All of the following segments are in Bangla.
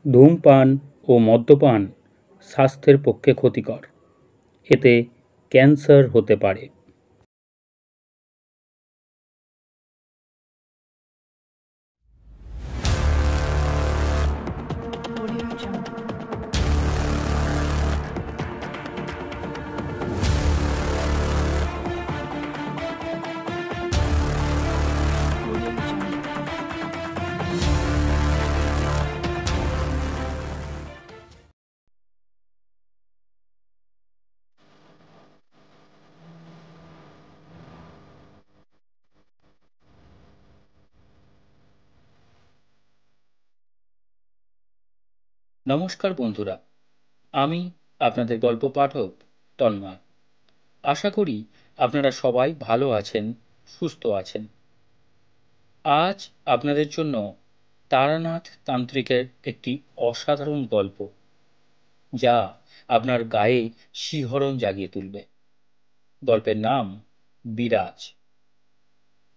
ধূমপান ও মদ্যপান স্বাস্থ্যের পক্ষে ক্ষতিকর। এতে ক্যান্সার হতে পারে। নমস্কার বন্ধুরা, আমি আপনাদের গল্প পাঠক তন্ময়। আশা করি আপনারা সবাই ভালো আছেন, সুস্থ আছেন। আজ আপনাদের জন্য তারানাথ তান্ত্রিকের একটি অসাধারণ গল্প, যা আপনার গায়ে শিহরণ জাগিয়ে তুলবে। গল্পের নাম বিরাজ।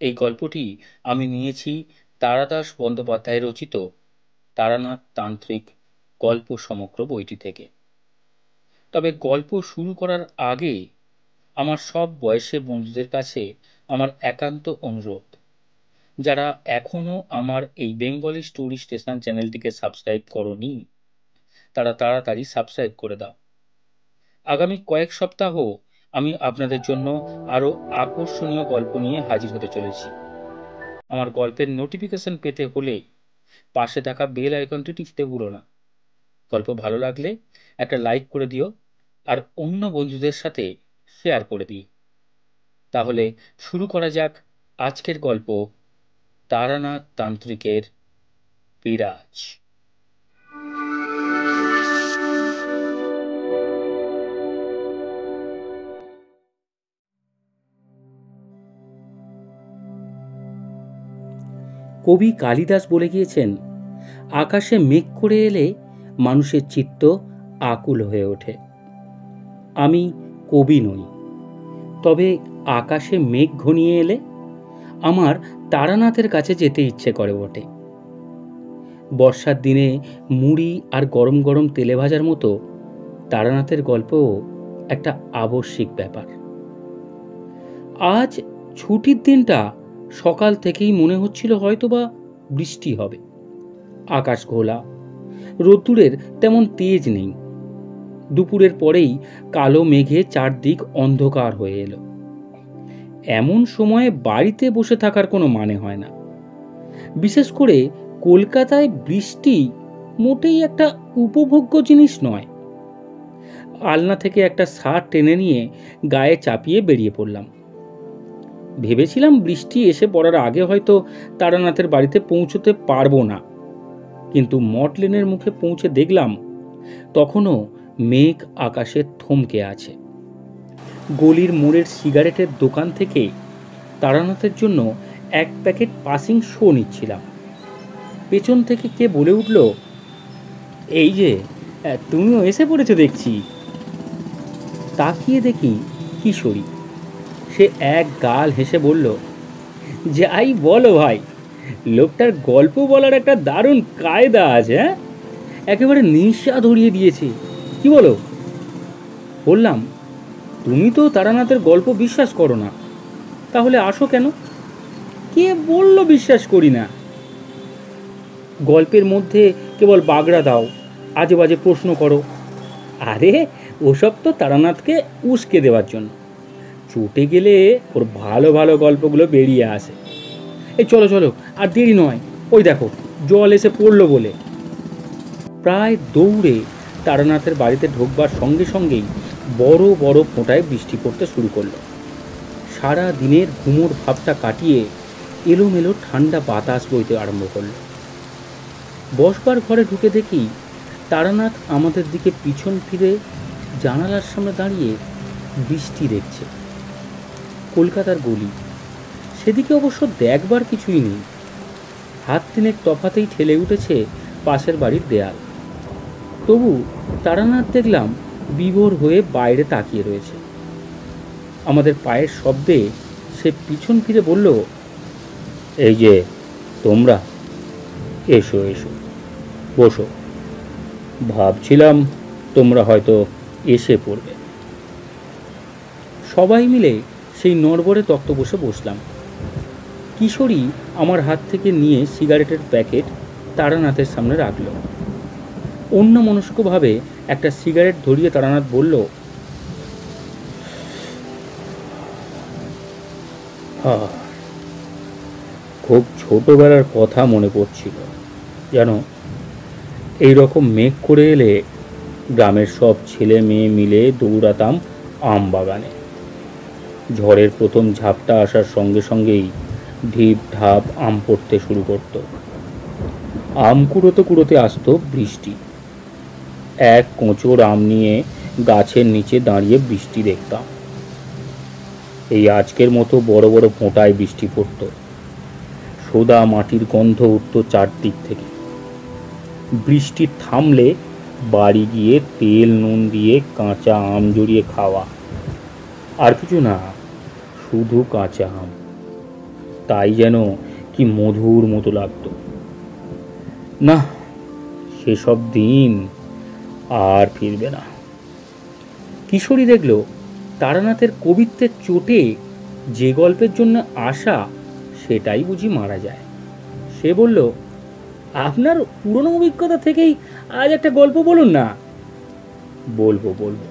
এই গল্পটি আমি নিয়েছি তারাদাস বন্দ্যোপাধ্যায় রচিত তারানাথ তান্ত্রিক গল্প সমগ্র বইটি থেকে। তবে গল্প শুরু করার আগে আমার সব বয়সের বন্ধুদের কাছে আমার একান্ত অনুরোধ, যারা এখনো আমার এই বেঙ্গলি স্টোরি স্টেশন চ্যানেলটিকে সাবস্ক্রাইব করনি, তারা তাড়াতাড়ি সাবস্ক্রাইব করে দাও। আগামী কয়েক সপ্তাহ আমি আপনাদের জন্য আরো আকর্ষণীয় গল্প নিয়ে হাজির হতে চলেছি। আমার গল্পের নোটিফিকেশন পেতে হলে পাশে থাকা বেল আইকনটি টিপতে ভুলো না। গল্প ভালো লাগলে একটা লাইক করে দিও আর অন্য বন্ধুদের সাথে শেয়ার করে দিই। তাহলে শুরু করা যাক আজকের গল্প, তারানাথ তান্ত্রিকের বিরাজ। কবি কালিদাস বলে গিয়েছেন, আকাশে মেঘ করে এলে মানুষের চিত্ত আকুল হয়ে ওঠে। আমি কবি নই, তবে আকাশে মেঘ ঘনিয়ে এলে আমার তারানাথের কাছে যেতে ইচ্ছে করে বটে। বর্ষার দিনে মুড়ি আর গরম গরম তেলে ভাজার মতো তারানাথের গল্পও একটা আবশ্যিক ব্যাপার। আজ ছুটির দিনটা সকাল থেকেই মনে হচ্ছিল হয়তোবা বৃষ্টি হবে। আকাশ ঘোলা, রোদ্দুরের তেমন তেজ নেই। দুপুরের পরেই কালো মেঘে চারদিক অন্ধকার হয়ে এলো। এমন সময়ে বাড়িতে বসে থাকার কোনো মানে হয় না। বিশেষ করে কলকাতায় বৃষ্টি মোটেই একটা উপভোগ্য জিনিস নয়। আলনা থেকে একটা শার্ট টেনে নিয়ে গায়ে চাপিয়ে বেরিয়ে পড়লাম। ভেবেছিলাম বৃষ্টি এসে পড়ার আগে হয়তো তারানাথের বাড়িতে পৌঁছতে পারবো না, কিন্তু মটলেনের মুখে পৌঁছে দেখলাম তখনও মেঘ আকাশে থমকে আছে। গলির মোড়ের সিগারেটের দোকান থেকে তারানাথের জন্য এক প্যাকেট পাসিং শো নিচ্ছিলাম। পেছন থেকে কে বলে উঠল, এই যে তুমিও এসে পড়েছো দেখছি। তাকিয়ে দেখি কিশোরী। সে এক গাল হেসে বলল, যাই বলো ভাই, লোকটার গল্প বলার একটা দারুণ কায়দা আছে। হ্যাঁ, একেবারে নিঃশ্বাস ধরিয়ে দিয়েছে, কি বলো? বললাম, তুমি তো তারানাথের গল্প বিশ্বাস করো না, তাহলে আসো কেন? কে বলল বিশ্বাস করি না? গল্পের মধ্যে কেবল বাগড়া দাও, আজে বাজে প্রশ্ন করো। আরে ওসব তো তারানাথকে উস্কে দেওয়ার জন্য। চটে গেলে ওর ভালো ভালো গল্পগুলো বেরিয়ে আসে। এই চলো চলো, আর দেরি নয়, ওই দেখো জল এসে পড়লো বলে। প্রায় দৌড়ে তারানাথের বাড়িতে ঢোকবার সঙ্গে সঙ্গেই বড় বড় ফোঁটায় বৃষ্টি পড়তে শুরু করলো। সারা দিনের ঘুমোর ভাবটা কাটিয়ে এলোমেলো ঠান্ডা বাতাস বইতে আরম্ভ করলো। বসবার ঘরে ঢুকে দেখি তারানাথ আমাদের দিকে পিছন ফিরে জানালার সামনে দাঁড়িয়ে বৃষ্টি দেখছে। কলকাতার গলি, সেদিকে অবশ্য দেখবার কিছুই নেই। হাত তিনেক তফাতেই ঠেলে উঠেছে পাশের বাড়ির দেয়াল। তবু তারানাথ দেখলাম বিভোর হয়ে বাইরে তাকিয়ে রয়েছে। আমাদের পায়ের শব্দে সে পিছন ফিরে বলল, এই যে তোমরা, এসো এসো, বসো, ভাবছিলাম তোমরা হয়তো এসে পড়বে। সবাই মিলে সেই নড়বড়ে তক্তপোষে বসলাম। কিশোরী আমার হাত থেকে নিয়ে সিগারেটের প্যাকেট তারানাথের সামনে রাখল। অন্যমনস্কভাবে একটা সিগারেট ধরিয়ে তারানাথ বলল, খুব ছোটবেলার কথা মনে পড়ছিল জানো। এইরকম মেঘ করে এলে গ্রামের সব ছেলে মেয়ে মিলে দৌড়াতাম আম বাগানে। ঝড়ের প্রথম ঝাপটা আসার সঙ্গে সঙ্গেই ঢিপ ঢাপ আম পড়তে শুরু করত। আম কুড়োতে কুড়োতে আসতো বৃষ্টি। এক কোঁচড় আম নিয়ে গাছের নিচে দাঁড়িয়ে বৃষ্টি দেখতাম। এই আজকের মতো বড় বড় ফোঁটায় বৃষ্টি পড়ত। সোদা মাটির গন্ধ উঠত চারদিক থেকে। বৃষ্টি থামলে বাড়ি গিয়ে তেল নুন দিয়ে কাঁচা আম জড়িয়ে খাওয়া, আর কিছু না, শুধু কাঁচা আম। তাই যেন কি মধুর মতো লাগত। না, সেসব দিন আর ফিরবে না। কিশোরী দেখল তারানাথের কবিত্বের চোটে যে গল্পের জন্য আশা সেটাই বুঝি মারা যায়। সে বলল, আপনার পুরনো অভিজ্ঞতা থেকেই আজ একটা গল্প বলুন না। বলবো বলবো,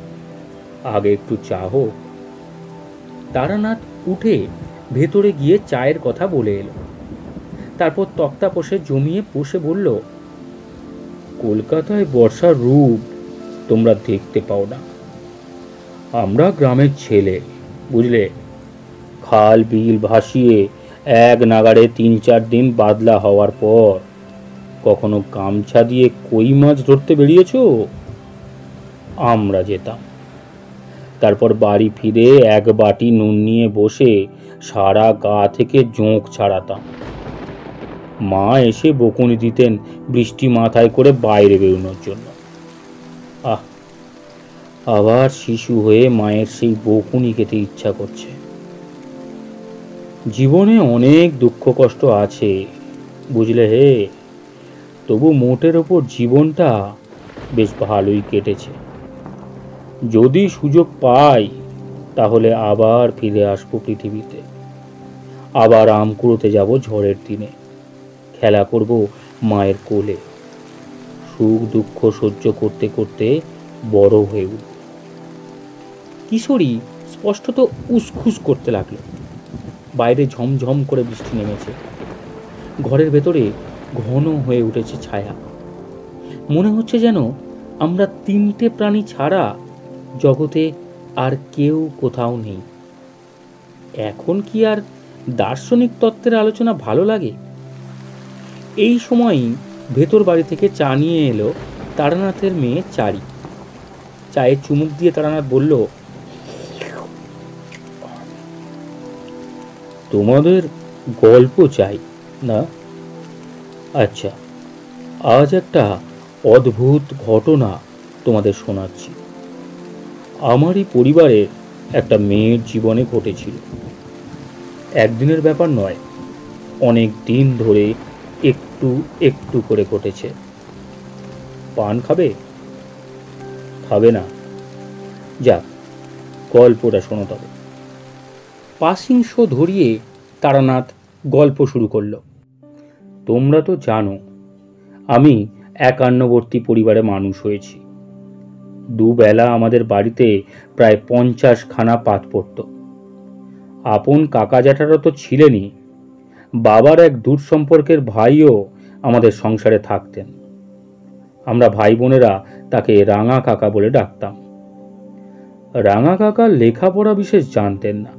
আগে একটু চা হোক। তারানাথ উঠে ভেতরে গিয়ে চায়ের কথা বলে এলো। তারপর তক্তাপোষে জমিয়ে বসে বলল, কলকাতায় বর্ষার রূপ তোমরা দেখতে পাও না। আমরা গ্রামের ছেলে, বুঝলে। খাল বিল ভাসিয়ে এক নাগাড়ে ৩-৪ দিন বাদলা হওয়ার পর কখনো গামছা দিয়ে কই মাছ ধরতে বেরিয়েছ? আমরা যেতাম। তারপর বাড়ি ফিরে এক বাটি নুন নিয়ে বসে সারা গা থেকে জোঁক ছাড়াতাম। মা এসে বকুনি দিতেন বৃষ্টি মাথায় করে বাইরে বেরোনোর জন্য। আবার শিশু হয়ে মায়ের সেই বকুনি খেতে ইচ্ছা করছে। জীবনে অনেক দুঃখ কষ্ট আছে, বুঝলে হে। তবু মোটের ওপর জীবনটা বেশ ভালোই কেটেছে। যদি সুযোগ পাই তাহলে আবার ফিরে আসবো পৃথিবীতে। আবার আম কুড়োতে যাব ঝড়ের দিনে, খেলা করব মায়ের কোলে। সুখ দুঃখ সহ্য করতে করতে বড় হয়ে উঠব। কিশোরী স্পষ্টত উসখুস করতে লাগলো। বাইরে ঝমঝম করে বৃষ্টি নেমেছে। ঘরের ভেতরে ঘন হয়ে উঠেছে ছায়া। মনে হচ্ছে যেন আমরা তিনটে প্রাণী ছাড়া জগতে আর কেউ কোথাও নেই। এখন কি আর দার্শনিক তত্ত্বের আলোচনা ভালো লাগে? এই সময়ই ভেতর বাড়ি থেকে চা নিয়ে এলো তারানাথের মেয়ে চারি। চায়ে চুমুক দিয়ে তারানাথ বলল, তোমাদের গল্প চাই না? আচ্ছা, আজ একটা অদ্ভুত ঘটনা তোমাদের শোনাচ্ছি। আমারই পরিবারের একটা মেয়ের জীবনে ঘটেছিল। একদিনের ব্যাপার নয়, অনেক দিন ধরে একটু একটু করে ঘটেছে। পান খাবে? খাবে না? যাক, গল্পটা শোনো তবে। পাসিং শো ধরিয়ে তারানাথ গল্প শুরু করল। তোমরা তো জানো আমি একান্নবর্তী পরিবারে মানুষ হয়েছি। দুবেলা আমাদের বাড়িতে প্রায় 50 খানা পাত পড়ত। আপন কাকা জ্যাঠারা তো ছিলেনই, বাবার এক দূর সম্পর্কের ভাইও আমাদের সংসারে থাকতেন। আমরা ভাই বোনেরা তাকে রাঙা কাকা বলে ডাকতাম। রাঙা কাকা লেখাপড়া বিশেষ জানতেন না,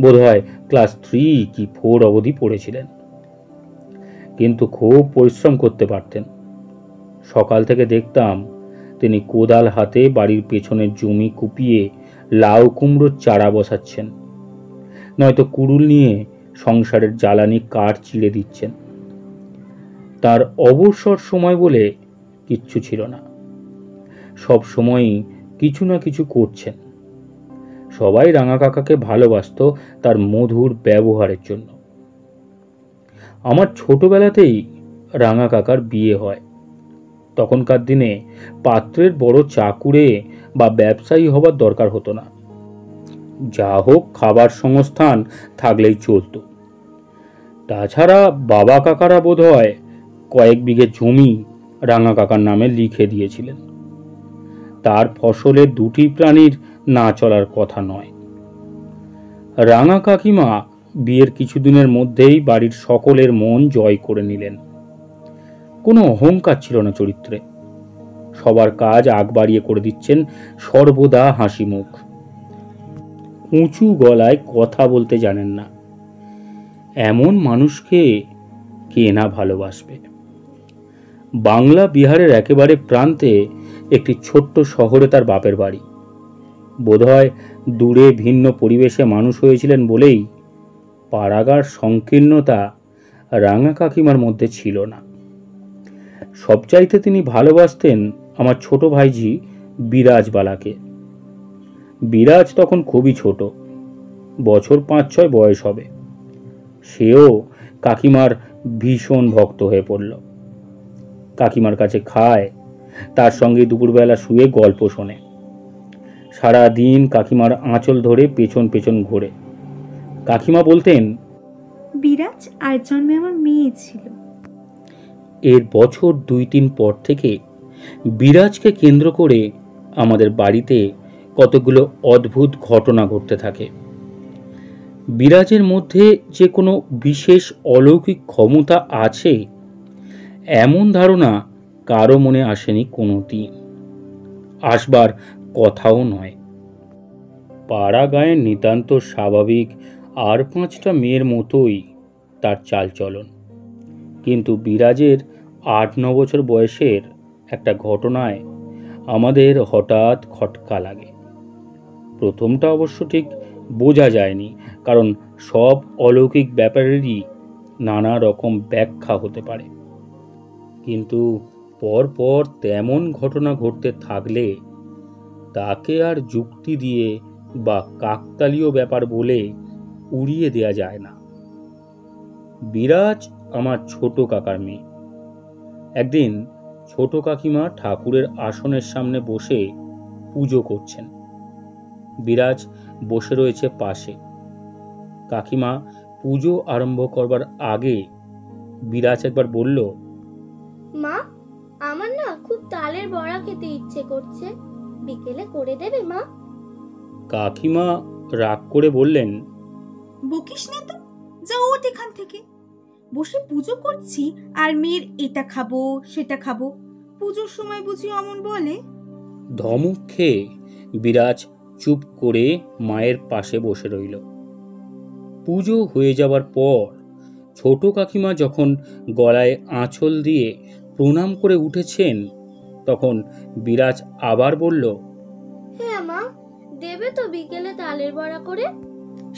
বোধহয় ক্লাস 3 কি 4 অবধি পড়েছিলেন, কিন্তু খুব পরিশ্রম করতে পারতেন। সকাল থেকে দেখতাম তিনি কোদাল হাতে বাড়ির পেছনের জমি কুপিয়ে লাউ কুমড়োর চারা বসাচ্ছেন, নয়তো কুড়ুল নিয়ে সংসারের জ্বালানি কাঠ চিড়ে দিচ্ছেন। তার অবসর সময় বলে কিচ্ছু ছিল না, সব সময়ই কিছু না কিছু করছেন। সবাই রাঙা কাকাকে ভালোবাসত তার মধুর ব্যবহারের জন্য। আমার ছোটবেলাতেই রাঙা কাকার বিয়ে হয়। তখনকার দিনে পাত্রের বড় চাকুরে বা ব্যবসায়ী হবার দরকার হতো না, যা হোক খাবার সংস্থান থাকলেই চলত। তাছাড়া বাবা কাকারা বোধহয় কয়েক বিঘে জমি রাঙা কাকার নামে লিখে দিয়েছিলেন। তার ফসলে দুটি প্রাণীর না চলার কথা নয়। রাঙা কাকিমা বিয়ের কিছুদিনের মধ্যেই বাড়ির সকলের মন জয় করে নিলেন। কোনো অহংকার ছিল না চরিত্রে। সবার কাজ আগ বাড়িয়ে করে দিচ্ছেন, সর্বদা হাসি মুখ। উঁচু গলায় কথা বলতে জানেন না। এমন মানুষকে কে না ভালোবাসবে। বাংলা বিহারের একেবারে প্রান্তে একটি ছোট্ট শহরে তার বাপের বাড়ি। বোধহয় দূরে ভিন্ন পরিবেশে মানুষ হয়েছিলেন বলেই পাড়াগার সংকীর্ণতা রাঙা কাকিমার মধ্যে ছিল না। সবচাইতে তিনি ভালোবাসতেন আমার ছোট ভাইঝি বিরাজবালাকে। বিরাজ তখন খুবই ছোট, বছর 5-6 বয়স হবে। সেও কাকিমার ভীষণ ভক্ত হয়ে পড়ল। কাকিমার কাছে খায়, তার সঙ্গে দুপুরবেলা শুয়ে গল্প শোনে। সারা দিন কাকিমার আঁচল ধরে পেছন পেছন ঘোরে। কাকিমা বলতেন, বিরাজ আর জন্মে আমার মেয়ে ছিল। এর বছর 2-3 পর থেকে বিরাজকে কেন্দ্র করে আমাদের বাড়িতে কতগুলো অদ্ভুত ঘটনা ঘটতে থাকে। বিরাজের মধ্যে যে কোনো বিশেষ অলৌকিক ক্ষমতা আছে এমন ধারণা কারো মনে আসেনি কোনো দিন, আসবার কথাও নয়। পাড়া গায়ের নিতান্ত স্বাভাবিক আর 5টা মেয়ের মতোই তার চালচলন। কিন্তু বিরাজের 8-9 বছর বয়সের একটা ঘটনায় আমাদের হঠাৎ খটকা লাগে। প্রথমটা অবশ্য ঠিক বোঝা যায়নি, কারণ সব অলৌকিক ব্যাপারেরই নানা রকম ব্যাখ্যা হতে পারে। কিন্তু পরপর তেমন ঘটনা ঘটতে থাকলে তাকে আর যুক্তি দিয়ে বা কাকতালীয় ব্যাপার বলে উড়িয়ে দেয়া যায় না। বিরাজ আমার ছোট কাকার মেয়ে। একদিন ছোট কাকিমা ঠাকুরের আসনের সামনে বসে পুজো করছেন। বিরাজ বসে রয়েছে পাশে। কাকিমা পুজো আরম্ভ করবার আগে বিরাজ একবার বলল, মা, আমার না খুব তালের বড়া খেতে ইচ্ছে করছে, বিকেলে করে দেবে মা? কাকিমা রাগ করে বললেন, বকিস না তো, যা ওঠ এখান থেকে। বসে পুজো করছি আর মেয়ের এটা খাবো সেটা খাবো, পুজোর সময় বুঝি অমন বলে? ধমক খেয়ে বিরাজ চুপ করে মায়ের পাশে বসে রইল। পুজো হয়ে যাবার পর ছোট কাকিমা যখন গলায় আঁচল দিয়ে প্রণাম করে উঠেছেন, তখন বিরাজ আবার বলল, হ্যাঁ মা, দেবে তো বিকেলে তালের বড়া করে?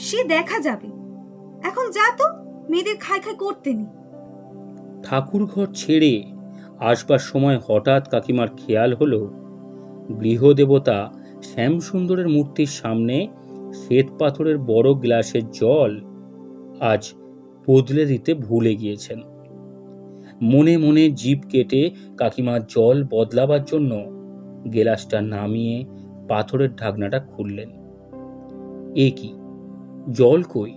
সে দেখা যাবে, এখন যা তো, মেয়েদের খাই খাই করতে নি। ঠাকুর ঘর ছেড়ে আসবার সময় হঠাৎ কাকিমার খেয়াল হলো গৃহদেবতা শ্যামসুন্দরের মূর্তির সামনে শ্বেত পাথরের বড় গ্লাসের জল আজ বদলে দিতে ভুলে গিয়েছেন। মনে মনে জিভ কেটে কাকিমা জল বদলাবার জন্য গ্লাসটা নামিয়ে পাথরের ঢাকনাটা খুললেন। এ কি, জল কই?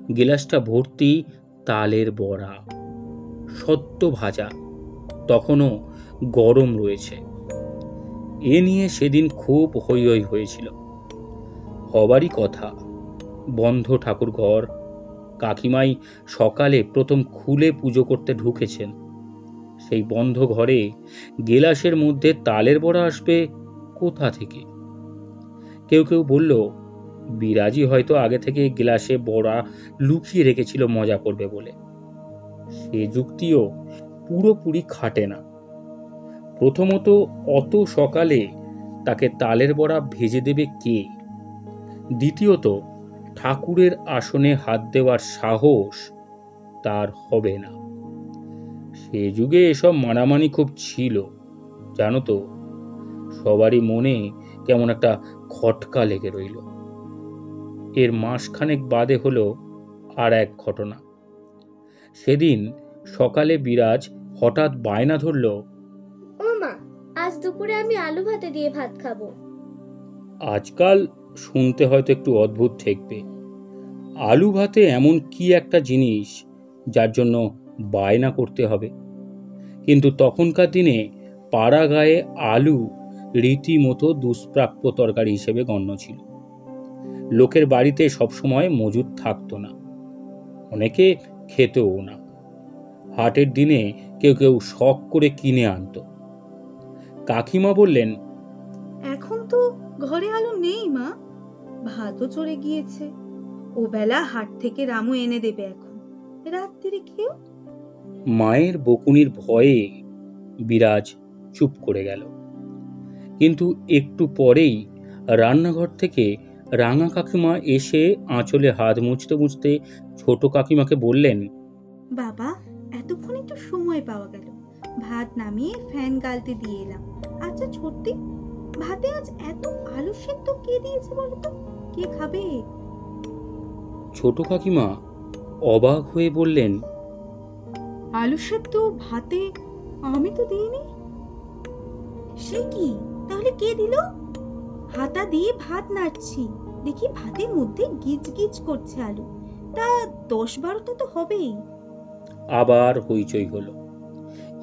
গ্লাসটা ভর্তি তালের বড়া, সদ্য ভাজা, তখনও গরম রয়েছে। এ নিয়ে সেদিন খুব হৈ হৈ হয়েছিল। হবারই কথা, বন্ধ ঠাকুর ঘর। কাকিমাই সকালে প্রথম খুলে পুজো করতে ঢুকেছেন। সেই বন্ধ ঘরে গেলাসের মধ্যে তালের বড়া আসবে কোথা থেকে? কেউ কেউ বলল বিরাজি হয়তো আগে থেকে গ্লাসে বড়া লুকিয়ে রেখেছিল মজা করবে বলে। সে যুক্তিও পুরোপুরি খাটে না। প্রথমত, অত সকালে তাকে তালের বড়া ভেজে দেবে কে? দ্বিতীয়ত, ঠাকুরের আসনে হাত দেওয়ার সাহস তার হবে না। সে যুগে এসব মানামানি খুব ছিল, জানো তো। সবারই মনে কেমন একটা খটকা লেগে রইল। এর মাসখানেক বাদে হলো আর এক ঘটনা। সেদিন সকালে বিরাজ হঠাৎ বায়না ধরল, ও আজ দুপুরে আমি আলু ভাতে দিয়ে ভাত খাবো। আজকাল শুনতে হয়তো একটু অদ্ভুত ঠেকবে, আলু ভাতে এমন কি একটা জিনিস যার জন্য বায়না করতে হবে? কিন্তু তখনকার দিনে পাড়া গায়ে আলু রীতিমতো দুষ্প্রাপ্য তরকারি হিসেবে গণ্য ছিল। লোকের বাড়িতে সবসময় মজুদ থাকতো না, অনেকে খেতেও না। হাটের দিনে কেউ কেউ শখ করে কিনে আনতো। কাকিমা বললেন, এখন তো ঘরে আলু নেই মা, ভাতও চড়ে গিয়েছে। ও বেলা হাট থেকে রামু এনে দেবে, এখন রাত্রিরে খেও। মায়ের বকুনির ভয়ে বিরাজ চুপ করে গেল। কিন্তু একটু পরেই রান্নাঘর থেকে রাঙা কাকিমা এসে আঁচলে হাত মুছতে মুছতে ছোট কাকিমাকে বললেন, বাবা, এতক্ষণ একটু সময় পাওয়া গেল, ভাত নামিয়ে ফ্যান গালতে দিয়ে এলাম। আচ্ছা ছোট্টি, ভাতে আজ এত আলু সেদ্ধ কে দিয়েছে বলো তো? কে খাবে? ছোট কাকিমা অবাক হয়ে বললেন, আলু সেদ্ধ ভাতে আমি তো দিইনি। সে কি, তাহলে কে দিল? হাতা দিয়ে ভাত নাড়ছি, দেখি ভাতের মধ্যে গিজ গিজ করছে আলু। তা 10-12টা তো হবেই। আবার হইচই হলো।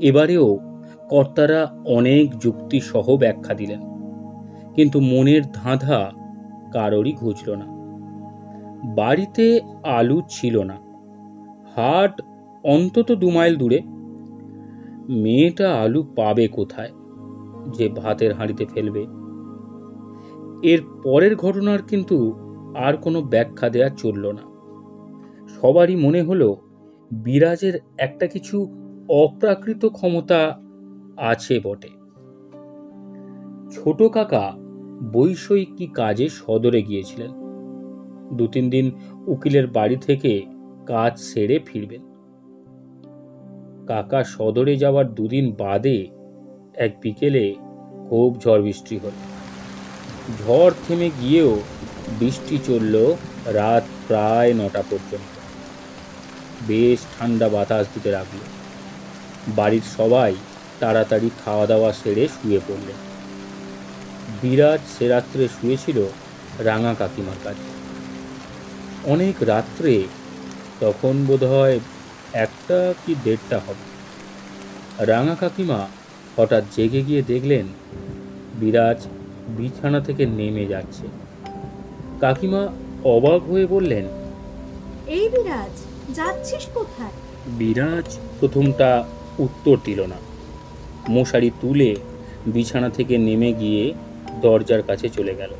এবারেও কর্তারা অনেক যুক্তি সহ ব্যাখ্যা দিলেন, কিন্তু মনের ধাঁধা কারোরই ঘুচল না। বাড়িতে আলু ছিল না, হাট অন্তত 2 মাইল দূরে। মেয়েটা আলু পাবে কোথায় যে ভাতের হাঁড়িতে ফেলবে? এর পরের ঘটনার কিন্তু আর কোনো ব্যাখ্যা দেয়া চলল না। সবারই মনে হলো বিরাজের একটা কিছু অপ্রাকৃত ক্ষমতা আছে বটে। ছোট কাকা বৈষয়িক কি কাজে সদরে গিয়েছিলেন। 2-3 দিন উকিলের বাড়ি থেকে কাজ সেরে ফিরবেন। কাকা সদরে যাওয়ার 2 দিন বাদে এক বিকেলে খুব ঝড় বৃষ্টি হলো। ঝড় থেমে গিয়েও বৃষ্টি চলল রাত প্রায় 9টা পর্যন্ত। বেশ ঠান্ডা বাতাস দিতে লাগলো। বাড়ির সবাই তাড়াতাড়ি খাওয়া দাওয়া সেরে শুয়ে পড়লেন। বিরাজ সে রাত্রে শুয়েছিল রাঙা কাকিমার কাছে। অনেক রাত্রে, তখন বোধহয় 1টা কি 1:30 হবে। রাঙা কাকিমা হঠাৎ জেগে গিয়ে দেখলেন বিরাজ বিছানা থেকে নেমে যাচ্ছে। কাকিমা অবাক হয়ে বললেন, এই বিরাজ, যাচ্ছিস কোথায়? বিরাজ প্রথমটা উত্তর দিল না। মশারি তুলে বিছানা থেকে নেমে গিয়ে দরজার কাছে চলে গেল।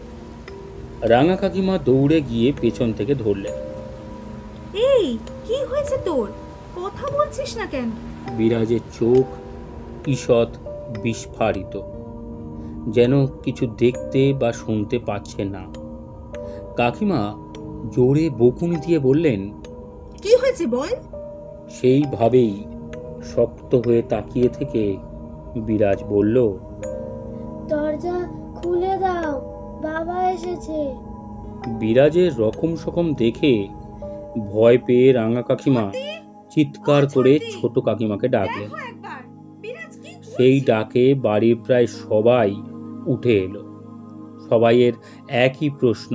রাঙা কাকিমা দৌড়ে গিয়ে পেছন থেকে ধরলেন। এই, কি হয়েছে তোর? কথা বলছিস না কেন? বিরাজের চোখ ঈষৎ বিস্ফারিত, যেন কিছু দেখতে বা শুনতে পাচ্ছে না। কাকিমা জোরে বকুনি দিয়ে বললেন, কি হয়েছে বল? সেইভাবেই শক্ত হয়ে তাকিয়ে থেকে বিরাজ বলল, দরজা খুলে দাও, বাবা এসেছে। বিরাজের রকম সকম দেখে ভয় পেয়ে রাঙা কাকিমা চিৎকার করে ছোট কাকিমাকে ডাকলেন। দেখো একবার, বিরাজ কি করছে? সেই ডাকে বাড়ির প্রায় সবাই উঠে এলো। সবাইয়ের একই প্রশ্ন,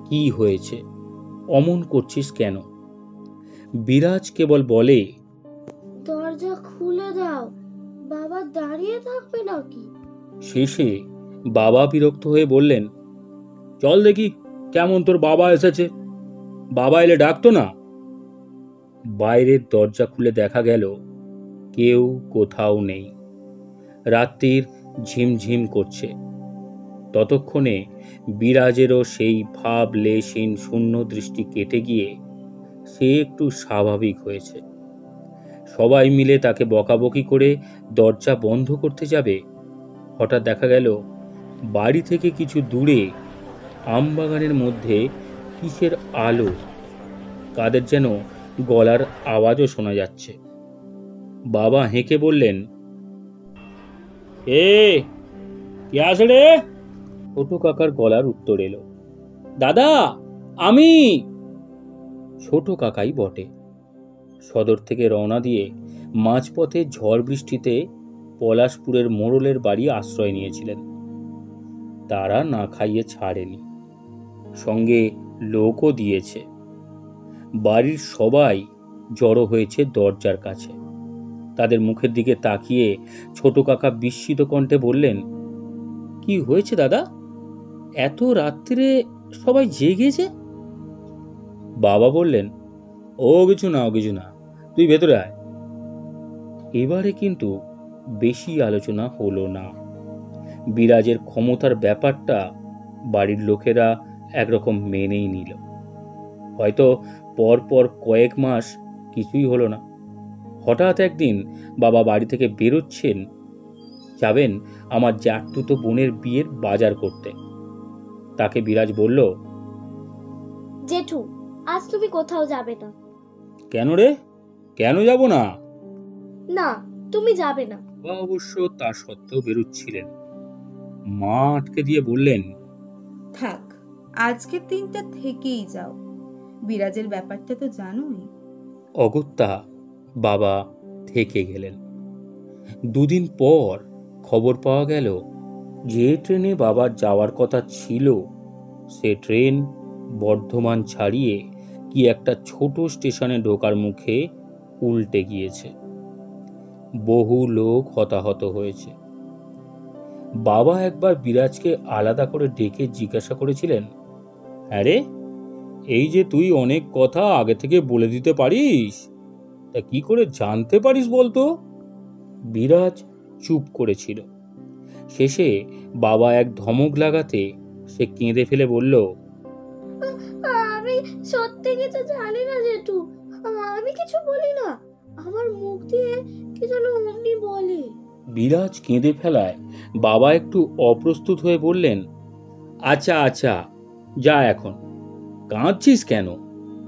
কি হয়েছে, অমন করছিস কেন? বিরাজ কেবল বলে, দরজা খুলে দাও, বাবা দাঁড়িয়ে থাকবে নাকি? শেষে বাবা বিরক্ত হয়ে বললেন, চল দেখি কেমন তোর বাবা এসেছে, বাবা এলে ডাকতো না। বাইরের দরজা খুলে দেখা গেল কেউ কোথাও নেই। রাত্রির ঝিমঝিম করছে। ততক্ষণে বিরাজেরও সেই ভাবলেশহীন শূন্য দৃষ্টি কেটে গিয়ে সে একটু স্বাভাবিক হয়েছে। সবাই মিলে তাকে বকাবকি করে দরজা বন্ধ করতে যাবে, হঠাৎ দেখা গেল বাড়ি থেকে কিছু দূরে আমবাগানের মধ্যে কিসের আলো, কাদের যেন গলার আওয়াজও শোনা যাচ্ছে। বাবা হেঁকে বললেন, এ কে আসে রে? ছোট কাকার গলার উত্তর এলো, দাদা আমি। ছোট কাকাই বটে। সদর থেকে রওনা দিয়ে মাঝপথে ঝড় বৃষ্টিতে পলাশপুরের মোড়লের বাড়ি আশ্রয় নিয়েছিলেন। তারা না খাইয়ে ছাড়েনি, সঙ্গে লোকও দিয়েছে। বাড়ির সবাই জড়ো হয়েছে দরজার কাছে। তাদের মুখের দিকে তাকিয়ে ছোট কাকা বিস্মিত কণ্ঠে বললেন, কি হয়েছে দাদা, এত রাত্রিরে সবাই জেগেছে? বাবা বললেন, ও কিছু না, তুই ভেতরে আয়। এবারে কিন্তু বেশি আলোচনা হলো না। বিরাজের ক্ষমতার ব্যাপারটা বাড়ির লোকেরা একরকম মেনেই নিল। হয়তো পরপর কয়েক মাস কিছুই হলো না। হঠাৎ একদিন বাবা বাড়ি থেকে বেরোচ্ছেন, যাবেন আমার জ্যাঠতুতো বোনের বিয়ের বাজার করতে। তাকে বিরাজ বলল, জেঠু, আজ তুমি কোথাও যাবে না। কেন রে, কেন যাব না? না, তুমি যাবে না। বাবা অবশ্য তা সত্ত্বেও বেরোচ্ছিলেন। মা আটকে দিয়ে বললেন, থাক, আজকের দিনটা থেকেই যাও, বিরাজের ব্যাপারটা তো জানোই। অগত্যা বাবা থেকে গেলেন। দুদিন পর খবর পাওয়া গেল যে ট্রেনে বাবার যাওয়ার কথা ছিল সে ট্রেন বর্ধমান ছাড়িয়ে কি একটা ছোট স্টেশনে ঢোকার মুখে উল্টে গিয়েছে। বহু লোক হতাহত হয়েছে। বাবা একবার বিরাজকে আলাদা করে ডেকে জিজ্ঞাসা করেছিলেন, আরে এই যে তুই অনেক কথা আগে থেকে বলে দিতে পারিস, তা কি করে জানতে পারিস বলতো? বিরাজ চুপ করেছিল। শেষে বাবা এক ধমক লাগাতে সে কেঁদে ফেলে বলল, আমি সত্যি কিছু জানি না জেঠু, আমি কিছু বলি না, আমার মুখ দিয়ে কি যেন অমনি বলে। বিরাজ কেঁদে ফেলায় বাবা একটু অপ্রস্তুত হয়ে বললেন, আচ্ছা যা, এখন কাঁদছিস কেন?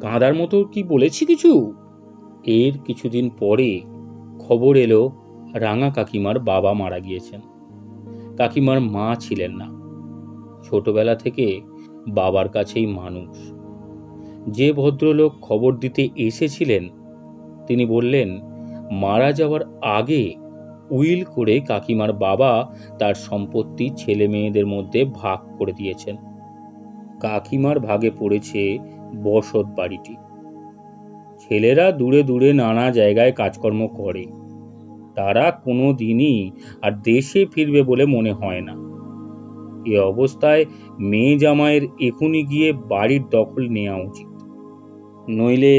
কাঁদার মতো কি বলেছি কিছু? এর কিছুদিন পরে খবর এলো রাঙা কাকিমার বাবা মারা গিয়েছেন। কাকিমার মা ছিলেন না, ছোটবেলা থেকে বাবার কাছেই মানুষ। যে ভদ্রলোক খবর দিতে এসেছিলেন তিনি বললেন, মারা যাওয়ার আগে উইল করে কাকিমার বাবা তার সম্পত্তি ছেলে মেয়েদের মধ্যে ভাগ করে দিয়েছেন। কাকিমার ভাগে পড়েছে বসত বাড়িটি। ছেলেরা দূরে দূরে নানা জায়গায় কাজকর্ম করে, তারা কোনো দিনই আর দেশে ফিরবে বলে মনে হয় না। এ অবস্থায় মেয়ে জামাইয়ের এখনই গিয়ে বাড়ির দখল নেওয়া উচিত, নইলে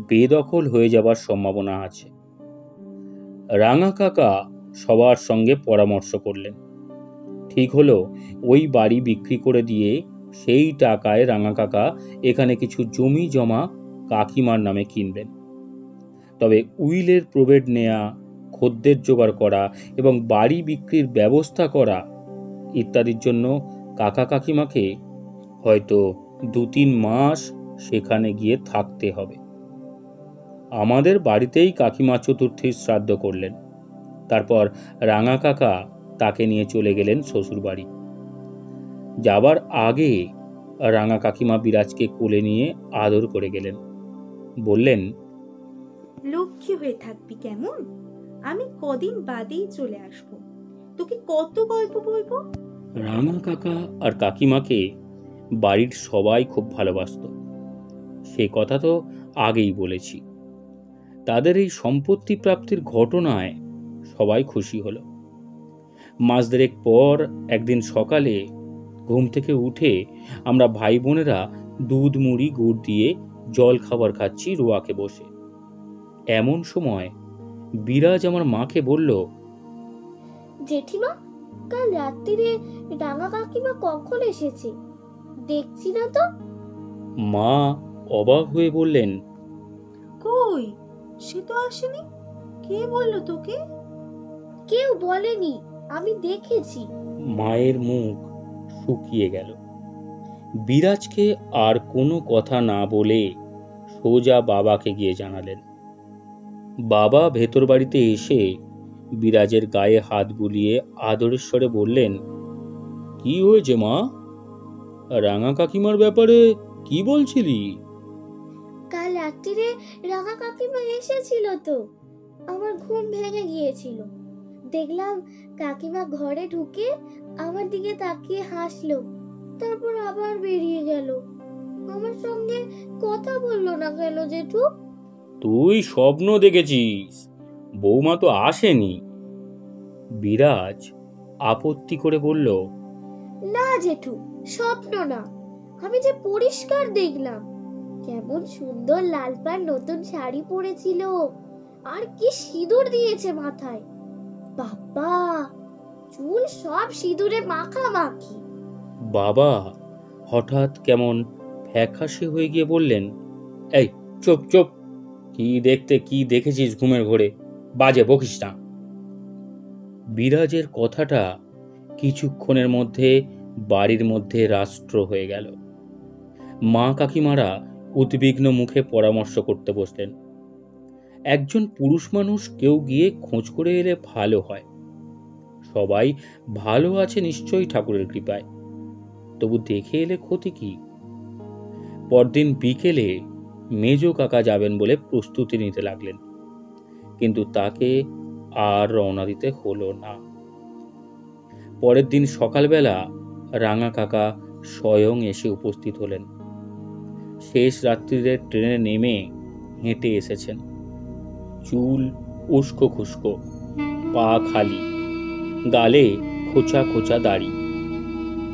বেদখল হয়ে যাবার সম্ভাবনা আছে। রাঙা কাকা সবার সঙ্গে পরামর্শ করলেন। ঠিক হলো ওই বাড়ি বিক্রি করে দিয়ে সেই টাকায় রাঙা কাকা এখানে কিছু জমি জমা কাকিমার নামে কিনবেন। তবে উইলের প্রবেট নেয়া, খদ্দের জোগাড় করা এবং বাড়ি বিক্রির ব্যবস্থা করা ইত্যাদির জন্য কাকা কাকিমাকে হয়তো 2-3 মাস সেখানে গিয়ে থাকতে হবে। আমাদের বাড়িতেই কাকিমা চতুর্থীর শ্রাদ্ধ করলেন। তারপর রাঙা কাকা তাকে নিয়ে চলে গেলেন শ্বশুর বাড়ি। যাবার আগে রাঙা কাকিমা বিরাজকে কোলে নিয়ে আদর করে গেলেন। বললেন, লক্ষ্মী হয়ে থাকবি কেমন, আমি কদিন বাদেই চলে আসব, তোকে কত গল্প বলবো। রাঙা কাকা আর কাকিমাকে বাড়ির সবাই খুব ভালোবাসত, সে কথা তো আগেই বলেছি। তাদের এই সম্পত্তি প্রাপ্তির ঘটনায় সবাই খুশি হলো। মাস দেড়েক পর একদিন সকালে ঘুম থেকে উঠে আমরা ভাই বোনেরা দুধ মুড়ি গুড় দিয়ে জল খাবার খাচ্ছি রোয়াকে বসে। এমন সময় বিরাজ আমার মাকে বলল, জেঠিমা, কাল রাত্রিরে রাঙা কাকিমা কখন এসেছে? দেখছি না তো। মা অবাক হয়ে বললেন, কই, সে তো আসেনি। কে বললো তোকে? কেউ বলেনি, আমি দেখেছি। মায়ের মুখ শুকিয়ে গেল। বিরাজকে আর কোনো কথা না বলে সোজা বাবাকে গিয়ে জানালেন। বাবা ভেতর বাড়িতে এসে বিরাজের গায়ে হাত বুলিয়ে আদরের স্বরে বললেন, কি হয়েছে মা? রাঙা কাকিমার ব্যাপারে কি বলছিলি? কাল রাত্রিরে রাঙা কাকিমা এসেছিল তো, আমার ঘুম ভেঙে গিয়েছিল, দেখলাম কাকিমা ঘরে ঢুকে আমার দিকে তাকিয়ে হাসলো, তারপর আবার বেরিয়ে গেল। আমার সঙ্গে কথা বললো না কেন জেঠু? তুই স্বপ্ন দেখেছিস, বৌমা তো আসেনি। বিরাজ আপত্তি করে বলল, না জেঠু, স্বপ্ন না, আমি যে পরিষ্কার দেখলাম। কেমন সুন্দর লাল পাড় নতুন শাড়ি পরেছিল, আর কি সিঁদুর দিয়েছে মাথায়। বাবা, চুল সব সিঁদুরে মাখামাখি। বাবা হঠাৎ কেমন ফ্যাকাশে হয়ে গিয়ে বললেন, এই চুপ চুপ, কি দেখেছিস ঘুমের ঘোরে, বাজে বকিস না। বিরাজের কথাটা কিছুক্ষণের মধ্যে বাড়ির মধ্যে রাষ্ট্র হয়ে গেল। মা কাকিমারা উদ্বিগ্ন মুখে পরামর্শ করতে বসলেন। একজন পুরুষ মানুষ কেউ গিয়ে খোঁজ করে এলে ভালো হয়। সবাই ভালো আছে নিশ্চয়ই ঠাকুরের কৃপায়, তবু দেখে এলে ক্ষতি কি? পরদিন বিকেলে মেজ কাকা যাবেন বলে প্রস্তুতি নিতে লাগলেন, কিন্তু তাকে আর রওনা দিতে হলো না। পরের দিন সকালবেলা রাঙা কাকা স্বয়ং এসে উপস্থিত হলেন। শেষ রাত্রিরে ট্রেনে নেমে হেঁটে এসেছেন। চুল উস্কো খুস্কো, পা খালি, গালে খোঁচা খোঁচা দাড়ি,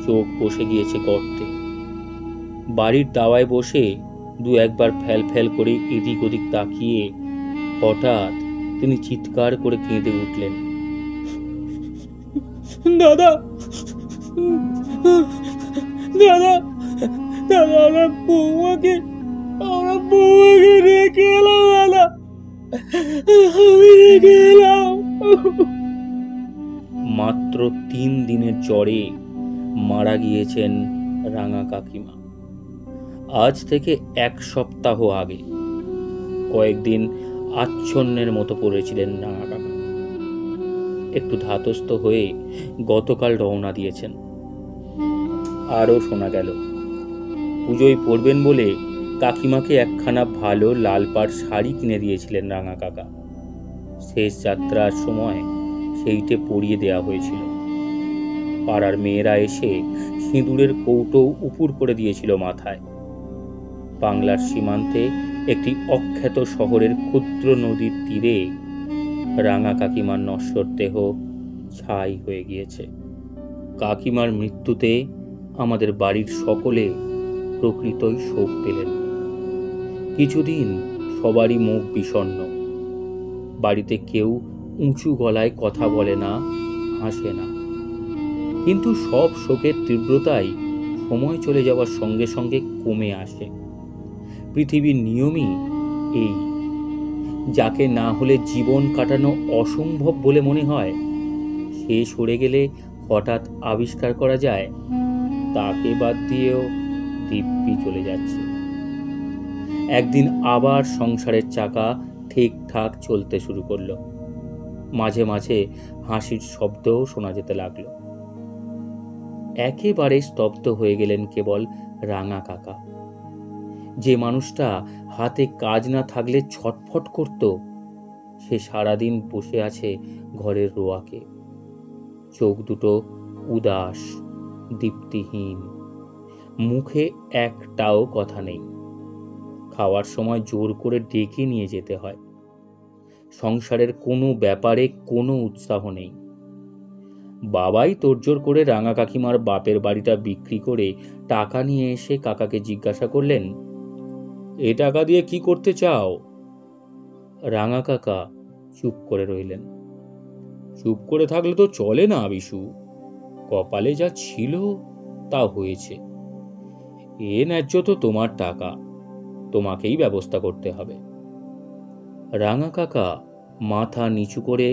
চোখ বসে গিয়েছে গর্তে। বাড়ির দাওয়ায় বসে দু একবার ফ্যাল ফ্যাল করে এদিক ওদিক তাকিয়ে হঠাৎ তিনি চিৎকার করে কেঁদে উঠলেন, দাদা দাদা দাদা, আমরা বৌমাকে রেখে এলাম দাদা, আমি রেখে এলাম। মাত্র 3 দিনের জ্বরে মারা গিয়েছেন রাঙা কাকিমা। আজ থেকে 1 সপ্তাহ আগে কয়েকদিন আচ্ছন্নের মতো পড়েছিলেন রাঙা কাকা। একটু ধাতস্থ হয়ে গতকাল রওনা দিয়েছেন। আরও শোনা গেল পুজোয় পরবেন বলে কাকিমাকে একখানা ভালো লাল পাড় শাড়ি কিনে দিয়েছিলেন রাঙা কাকা। শেষ যাত্রার সময় সেইটে পরিয়ে দেয়া হয়েছিল। পাড়ার মেয়েরা এসে সিঁদুরের কৌটো উপুর করে দিয়েছিল মাথায়। বাংলার সীমান্তে একটি অখ্যাত শহরের ক্ষুদ্র নদীর তীরে রাঙা কাকিমার নশ্বর দেহ ছাই হয়ে গিয়েছে। কাকিমার মৃত্যুতে আমাদের বাড়ির সকলে প্রকৃতই শোক পেলেন। কিছুদিন সবারই মুখ বিষণ্ণ। বাড়িতে কেউ উঁচু গলায় কথা বলে না, হাসে না। কিন্তু সব শোকের তীব্রতাই সময় চলে যাওয়ার সঙ্গে সঙ্গে কমে আসে। পৃথিবীর নিয়মই এই, যাকে না হলে জীবন কাটানো অসম্ভব বলে মনে হয়, সে সরে গেলে হঠাৎ আবিষ্কার করা যায় তাকে বাদ দিয়েও দিব্যি চলে যাচ্ছে। একদিন আবার সংসারের চাকা ঠিকঠাক চলতে শুরু করলো। মাঝে মাঝে হাসির শব্দও শোনা যেতে লাগলো। একেবারে স্তব্ধ হয়ে গেলেন কেবল রাঙা কাকা। যে মানুষটা হাতে কাজ না থাকলে ছটফট করত, সে সারাদিন বসে আছে ঘরের রোয়াকে। চোখ দুটো উদাস, দীপ্তিহীন, মুখে একটাও কথা নেই। খাওয়ার সময় জোর করে ডেকে নিয়ে যেতে হয়। সংসারের কোনো ব্যাপারে কোনো উৎসাহ নেই। বাবাই তোড়জোড় করে রাঙা কাকিমার বাপের বাড়িটা বিক্রি করে টাকা নিয়ে এসে কাকাকে জিজ্ঞাসা করলেন, এ টাকা দিয়ে কি করতে চাও? রাঙা কাকা চুপ করে রইলেন। চুপ করে থাকলে তো চলে না বিশু, কপালে যা ছিল তা হয়েছে। এ ন্যায্য তো তোমার টাকা, তোমাকেই ব্যবস্থা করতে হবে। রাঙা কাকা মাথা নিচু করে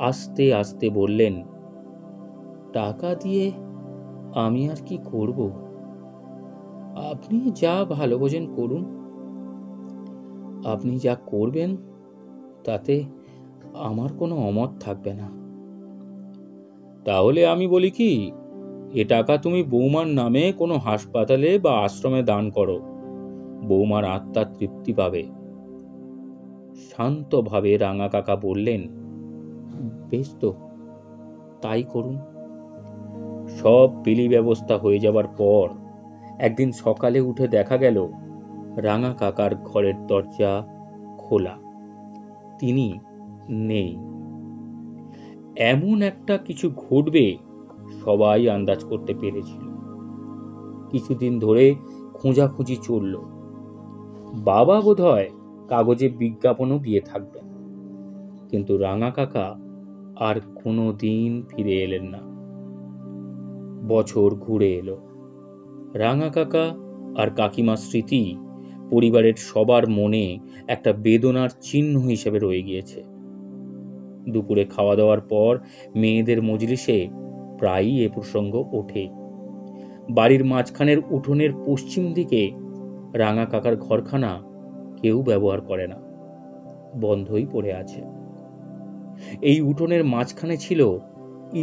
আস্তে আস্তে বললেন, টাকা দিয়ে আমি আর কি করব? আপনি যা ভালো বোঝেন করুন। আপনি যা করবেন তাতে আমার কোনো অমত থাকবে না। তাহলে আমি বলি কি, এ টাকা তুমি বৌমার নামে কোনো হাসপাতালে বা আশ্রমে দান করো, বৌমার আত্মা তৃপ্তি পাবে। শান্তভাবে রাঙা কাকা বললেন, বেশ তো, তাই করুন। সব বিলি ব্যবস্থা হয়ে যাবার পর একদিন সকালে উঠে দেখা গেল রাঙা কাকার ঘরের দরজা খোলা, তিনি নেই। এমন একটা কিছু ঘটবে সবাই আন্দাজ করতে পেরেছিল। কিছুদিন ধরে খোঁজাখুঁজি চলল। বাবা বোধহয় কাগজে বিজ্ঞাপনও দিয়ে থাকবেন, কিন্তু রাঙা কাকা আর কোনো দিন ফিরে এলেন না। বছর ঘুরে এলো। রাঙা কাকা আর কাকিমার স্মৃতি পরিবারের সবার মনে একটা বেদনার চিহ্ন হিসেবে রয়ে গিয়েছে। দুপুরে খাওয়া দাওয়ার পর মেয়েদের মজলিসে প্রায়ই এ প্রসঙ্গ ওঠে। বাড়ির মাঝখানের উঠোনের পশ্চিম দিকে রাঙা কাকার ঘরখানা কেউ ব্যবহার করে না, বন্ধই পড়ে আছে। এই উঠোনের মাঝখানে ছিল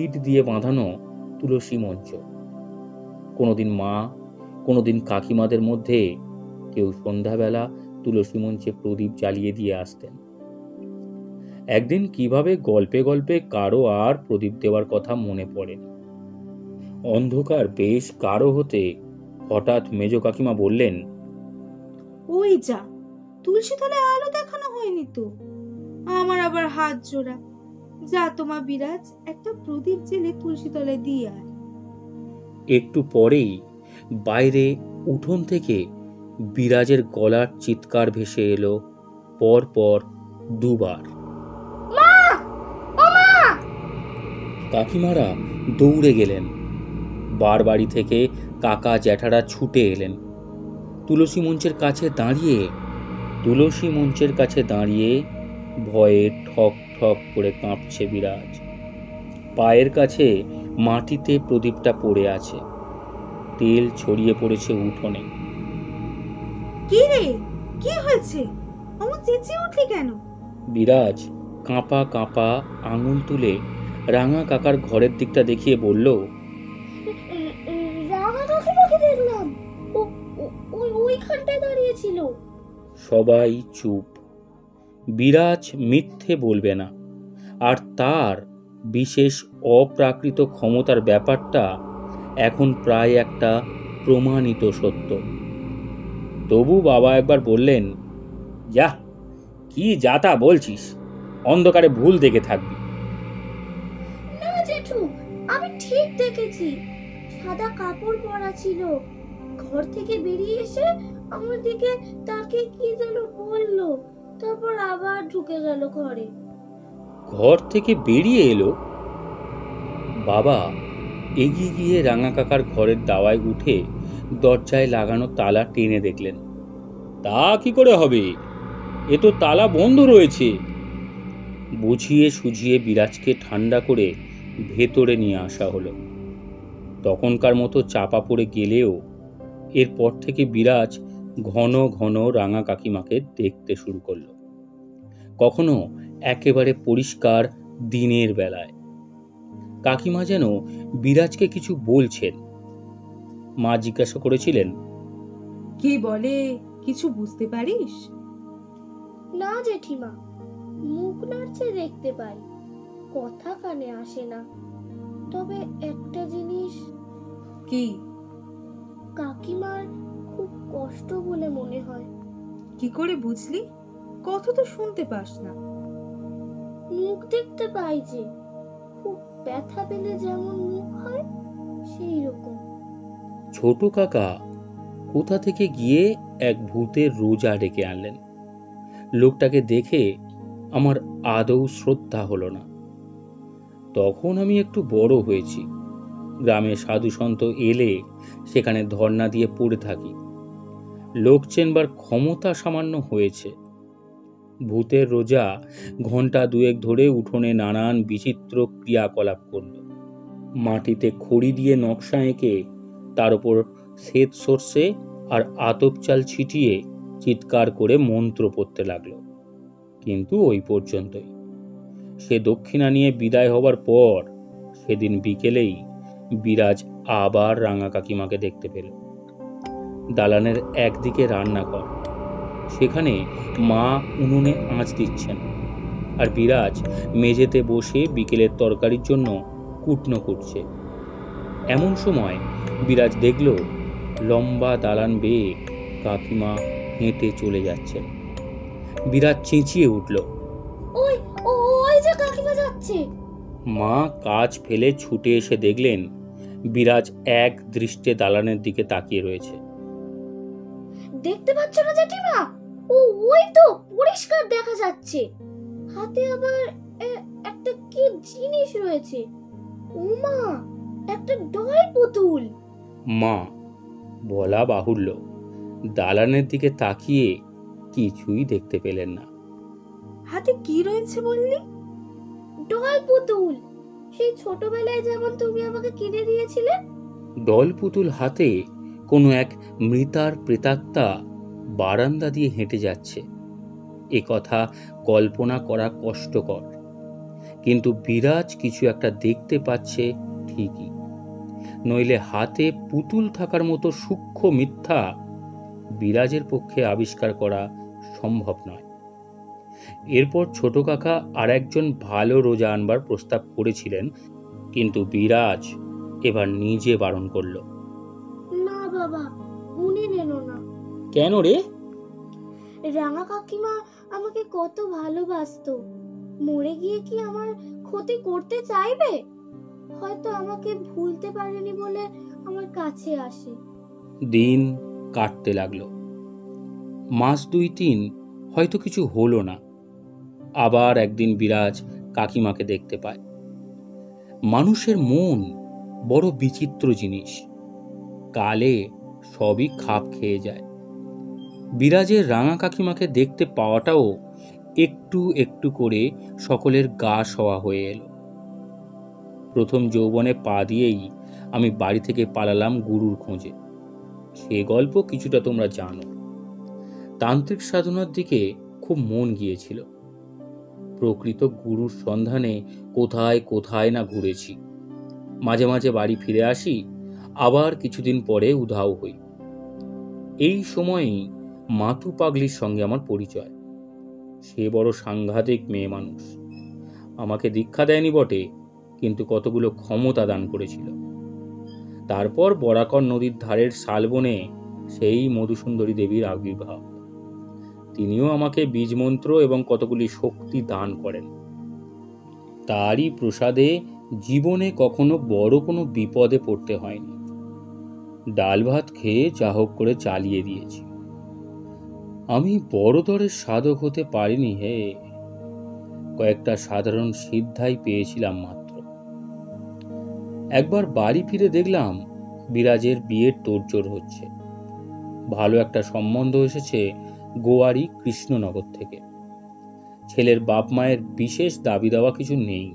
ইট দিয়ে বাঁধানো তুলসী মঞ্চ। কোনোদিন মা, কোনোদিন কাকিমাদের মধ্যে কেউ সন্ধ্যাবেলা তুলসী মঞ্চে প্রদীপ জ্বালিয়ে দিয়ে আসতেন। একদিন কিভাবে গল্পে গল্পে কারো আর প্রদীপ দেওয়ার কথা মনে পড়েনি। অন্ধকার বেশ গাঢ় হতে হঠাৎ মেজ কাকিমা বললেন, ওই যা, তুলসী তলায় আলো দেখানো হয়নি তো। আমার আবার হাত জোড়া। যা তোমা বিরাজ, একটা প্রদীপ জেলে তুলসী তলায় দিয়ে আয়। একটু পরেই বাইরে উঠোন থেকে বিরাজের গলার চিৎকার ভেসে এলো পর পর দুবার। কাকিমারা দৌড়ে গেলেন। বাড়ি থেকে কাকা জ্যাঠারা ছুটে এলেন। তুলসী মঞ্চের কাছে দাঁড়িয়ে ভয়ে ঠক ঠক করে কাঁপছে বিরাজ। পায়ের কাছে মাটিতে প্রদীপটা পড়ে আছে, তেল ছড়িয়ে পড়েছে উঠোনে। কি রে, কি হয়েছে? অমন চেঁচিয়ে উঠলি কেন? বিরাজ কাঁপা কাঁপা আঙুল তুলে রাঙা কাকার ঘরের দিকটা দেখিয়ে বলল, রাঙা কাকিমাকে দেখলাম, ওইখানটায় দাঁড়িয়ে ছিল। সবাই চুপ। বিরাজ মিথ্যে বলবে না, আর তার বিশেষ অপ্রাকৃত ক্ষমতার ব্যাপারটা এখন প্রায় একটা প্রমাণিত সত্য। তবু বাবা একবার বললেন, যা, কি যাতা বলছিস, অন্ধকারে ভুল দেখে থাকবি। না জেঠু, আমি ঠিক দেখেছি। সাদা কাপড় পরা ছিল। ঘর থেকে বেরিয়ে এসে আমার দিকে তাকে কি যেন বললো, তারপর আবার ঢুকে গেল ঘরে। ঘর থেকে বেরিয়ে এলো? বাবা এগিয়ে গিয়ে রাঙা কাকার ঘরের দাওয়ায় উঠে দরজায় লাগানো তালা টেনে দেখলেন। তা কি করে হবে, এ তো তালা বন্ধ রয়েছে। বুঝিয়ে সুঝিয়ে বিরাজকে ঠান্ডা করে ভেতরে নিয়ে আসা হলো। তখনকার মতো চাপা পড়ে গেলেও এরপর থেকে বিরাজ ঘন ঘন রাঙা কাকিমাকে দেখতে শুরু করলো। কখনো একেবারে পরিষ্কার দিনের বেলায়। কাকিমা যেন বিরাজকে কিছু বলছেন। মা জিজ্ঞাসা করেছিলেন, কি বলে, কিছু বুঝতে পারিস? না জেঠিমা, মুখ নাড়ছে দেখতে পাই, কথা কানে আসে না। তবে একটা জিনিস। কি? কাকিমার খুব কষ্ট বলে মনে হয়। কি করে বুঝলি? কথা তো শুনতে পাস না। মুখ দেখতে পাই যে, খুব ব্যথা পেলে যেমন মুখ হয় সেই রকম। ছোট কাকা কোথা থেকে গিয়ে এক ভূতের রোজা ডেকে আনলেন। লোকটাকে দেখে আমার আদৌ শ্রদ্ধা হলো না। তখন আমি একটু বড় হয়েছি। গ্রামে সাধু সন্ত এলে সেখানে ধর্ণা দিয়ে পড়ে থাকি। লোক চেনবার ক্ষমতা সামান্য হয়েছে। ভূতের রোজা ঘন্টা দুয়েক ধরে উঠোনে নানান বিচিত্র ক্রিয়াকলাপ করল। মাটিতে খড়ি দিয়ে নকশা এঁকে তার উপর শ্বেত সর্ষে আর আতপ চাল ছিটিয়ে চিৎকার করে মন্ত্র পড়তে লাগলো। কিন্তু ওই পর্যন্তই। সে দক্ষিণা নিয়ে বিদায় হবার পর সেদিন বিকেলেই বিরাজ আবার রাঙা কাকিমাকে দেখতে পেল। দালানের একদিকে রান্নাঘর, সেখানে মা উনুনে আঁচ দিচ্ছেন, আর বিরাজ মেঝেতে বসে বিকেলের তরকারির জন্য কুটনো কুটছে। এমন সময় বিরাজ দেখল লম্বা দালান বেয়ে কাকিমা হেঁটে চলে যাচ্ছেন। বিরাজ চেঁচিয়ে উঠল, ওই ওই যে কাকিমা যাচ্ছে। মা কাজ ফেলে ছুটে এসে দেখলেন বিরাজ এক দৃষ্টে দালানের দিকে তাকিয়ে রয়েছে। দেখতে পাচ্ছ না জেঠিমা? ওই তো পরিষ্কার দেখা যাচ্ছে। হাতে আবার একটা কি জিনিস রয়েছে। ওমা, একটা ডল পুতুল। মা বলা বাহুল্য, দালানের দিকে তাকিয়ে কিছুই দেখতে পেলেন না। হাতে কি রয়েছে বললি? ডল পুতুল, সেই ছোটবেলায় যেমন তুমি আমাকে কিনে দিয়েছিলে। ডল পুতুল হাতে কোনো এক মৃতার প্রেতাত্মা বারান্দা দিয়ে হেঁটে যাচ্ছে। এ কথা কল্পনা করা কষ্টকর, কিন্তু বিরাজ কিছু একটা দেখতে পাচ্ছে ঠিকই, নইলে হাতে পুতুল থাকার মতো সূক্ষ্ম মিথ্যা বিরাজের পক্ষে আবিষ্কার করা সম্ভব নয়। এরপর ছোট কাকা আর একজন ভালো রোজা আনবার প্রস্তাব করেছিলেন, কিন্তু বিরাজ এবার নিজে বারণ করল। না বাবা, উনি নেন না। কেন রে? রাঙা কাকিমা আমাকে কত ভালোবাসতো। মরে গিয়ে কি আমার ক্ষতি করতে চাইবে? হয়তো আমাকে ভুলতে পারেনি বলে আমার কাছে আসে। দিন কাটতে লাগলো। মাস 2-3 হয়তো কিছু হলো না। আবার একদিন বিরাজ কাকিমাকে দেখতে পায়। মানুষের মন বড় বিচিত্র জিনিস, কালে সবই খাপ খেয়ে যায়। বিরাজের রাঙা কাকিমাকে দেখতে পাওয়াটাও একটু একটু করে সকলের গা সওয়া হয়ে এলো। প্রথম যৌবনে পা দিয়েই আমি বাড়ি থেকে পালালাম গুরুর খোঁজে। সে গল্প কিছুটা তোমরা জানো। তান্ত্রিক সাধনার দিকে খুব মন গিয়েছিল। প্রকৃত গুরুর সন্ধানে কোথায় কোথায় না ঘুরেছি। মাঝে মাঝে বাড়ি ফিরে আসি, আবার কিছুদিন পরে উধাও হই। এই সময়েই মাতু পাগলির সঙ্গে আমার পরিচয়। সে বড় সাংঘাতিক মেয়ে মানুষ। আমাকে দীক্ষা দেয়নি বটে, কিন্তু কতগুলো ক্ষমতা দান করেছিল। তারপর বরাকর নদীর ধারের শালবনে সেই মধুসুন্দরী দেবীর আবির্ভাব। তিনিও আমাকে বীজমন্ত্র এবং কতগুলি শক্তি দান করেন। তারই প্রসাদে জীবনে কখনো বড় কোনো বিপদে পড়তে হয়নি। ডাল ভাত খেয়ে যা হোক করে চালিয়ে দিয়েছি। আমি বড় দরের সাধক হতে পারিনি হে, কয়েকটা সাধারণ সিদ্ধাই পেয়েছিলাম মাত্র। একবার বাড়ি ফিরে দেখলাম বিরাজের বিয়ের তোড়জোড় হচ্ছে। ভালো একটা সম্বন্ধ এসেছে গোয়ারি কৃষ্ণনগর থেকে। ছেলের বাপ মায়ের বিশেষ দাবি দেওয়া কিছু নেই।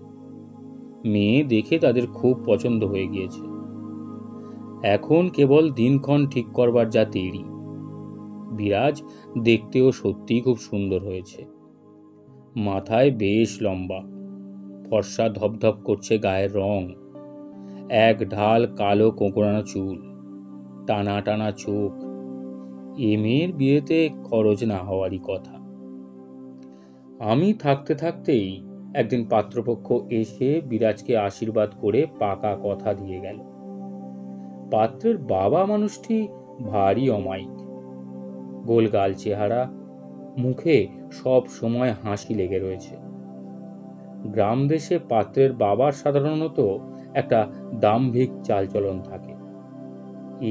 মেয়ে দেখে তাদের খুব পছন্দ হয়ে গিয়েছে। এখন কেবল দিনক্ষণ ঠিক করবার যা দেরি। বিরাজ দেখতেও সত্যিই খুব সুন্দর হয়েছে। মাথায় বেশ লম্বা, ফর্সা ধপধপ করছে গায়ের রং, এক ঢাল কালো কোঁকড়ানো চুল, টানা টানা চোখ। এ মেয়ের বিয়েতে খরচ না হওয়ারই কথা। আমি থাকতে থাকতেই একদিন পাত্রপক্ষ এসে বিরাজকে আশীর্বাদ করে পাকা কথা দিয়ে গেল। পাত্রের বাবা মানুষটি ভারী অমায়িক, গোলগাল চেহারা, মুখে সব সময় হাসি লেগে রয়েছে। গ্রাম দেশে পাত্রের বাবার সাধারণত একটা দাম্ভিক চালচলন থাকে।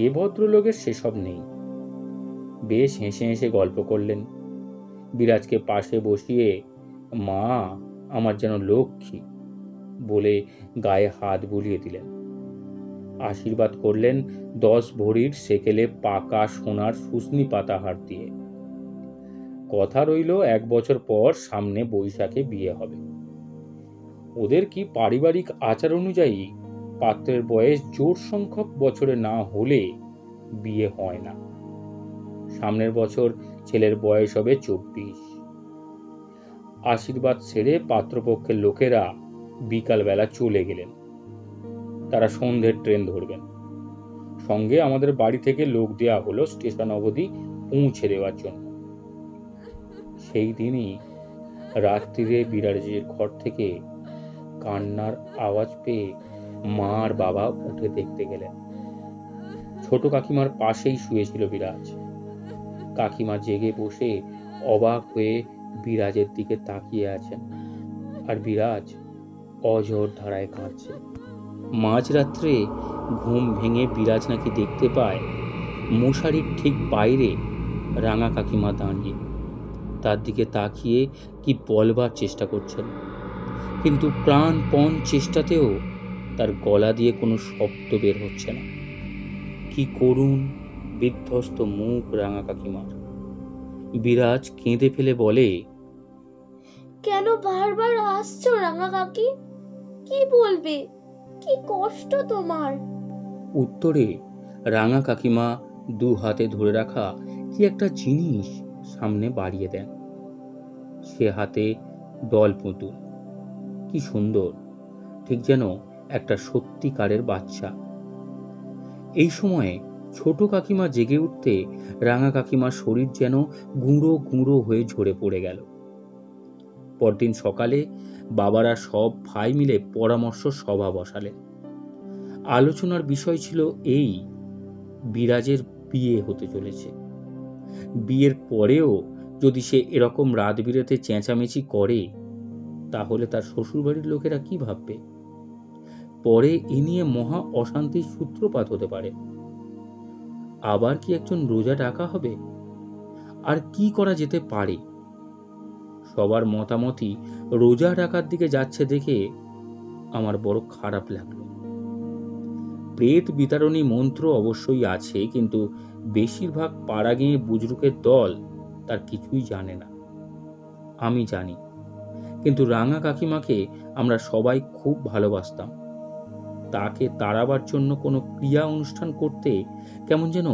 এ ভদ্রলোকের সেসব নেই। বেশ হেসে হেসে গল্প করলেন। বিরাজকে পাশে বসিয়ে মা আমার যেন লক্ষ্মী বলে গায়ে হাত বুলিয়ে দিলেন। আশীর্বাদ করলেন 10 ভরির সেকেলে পাকা সোনার শুশনি পাতা হার দিয়ে। কথা রইল 1 বছর পর সামনে বৈশাখে বিয়ে হবে। ওদের কি পারিবারিক আচার অনুযায়ী পাত্রের বয়স জোর সংখ্যক বছরে না হলে বিয়ে হয় না। সামনের বছর ছেলের বয়স হবে 24। আশীর্বাদ সেরে পাত্রপক্ষের লোকেরা বিকালবেলা চলে গেলেন। তারা সন্ধ্যের ট্রেন ধরবেন। সঙ্গে আমাদের বাড়ি থেকে লোক দেয়া হলো স্টেশন অবধি পৌঁছে দেওয়ার জন্য। সেই দিনই রাত্রিরে বিরাজের ঘর থেকে কান্নার আওয়াজ পেয়ে মা আর বাবা উঠে দেখতে গেলেন। ছোট কাকিমার পাশেই শুয়েছিল বিরাজ। কাকিমা জেগে বসে অবাক হয়ে বিরাজের দিকে তাকিয়ে আছেন, আর বিরাজ অঝোর ধারায় কাঁদছে। মাঝরাত্রে ঘুম ভেঙে বিরাজ নাকি দেখতে পায় মশারির ঠিক বাইরে রাঙা কাকিমা দাঁড়িয়ে তার দিকে তাকিয়ে কি বলবার চেষ্টা করছেন, কিন্তু প্রাণপণ চেষ্টাতেও তার গলা দিয়ে কোনো শব্দ বের হচ্ছে না। কি করুণ বিধ্বস্ত মুখ রাঙা কাকিমার। বিরাজ কেঁদে ফেলে বলে, কেন বারবার আসছো রাঙা কাকি? কি বলবে? কি কষ্ট তোমার? উত্তরে রাঙা কাকিমা দু হাতে ধরে রাখা কি একটা জিনিস সামনে বাড়িয়ে দেন। সে হাতে ডল পুতুল, কি সুন্দর, ঠিক যেন একটা সত্যিকারের বাচ্চা। এই সময়ে ছোট কাকিমা জেগে উঠতে রাঙা কাকিমার শরীর যেন গুঁড়ো গুঁড়ো হয়ে ঝরে পড়ে গেল। পরদিন সকালে বাবারা সব ভাই মিলে পরামর্শ সভা বসালেন। আলোচনার বিষয় ছিল এই, বিরাজের বিয়ে হতে চলেছে। বিয়ের পরেও যদি সে এরকম রাত বিরেতে চেঁচামেচি করে তাহলে তার শ্বশুরবাড়ির লোকেরা কি ভাববে? পরে এ নিয়ে মহা অশান্তির সূত্রপাত হতে পারে। আবার কি একজন রোজা ডাকা হবে? আর কি করা যেতে পারে? সবার মতামতই রোজা ডাকার দিকে যাচ্ছে দেখে আমার বড় খারাপ লাগলো। প্রেত বিতারণী মন্ত্র অবশ্যই আছে, কিন্তু বেশিরভাগ পাড়া গিয়ে বুজরুকের দল তার কিছুই জানে না। আমি জানি, কিন্তু রাঙা কাকিমাকে আমরা সবাই খুব ভালোবাসতাম। তাকে তাড়াবার জন্য কোনো ক্রিয়া অনুষ্ঠান করতে কেমন যেন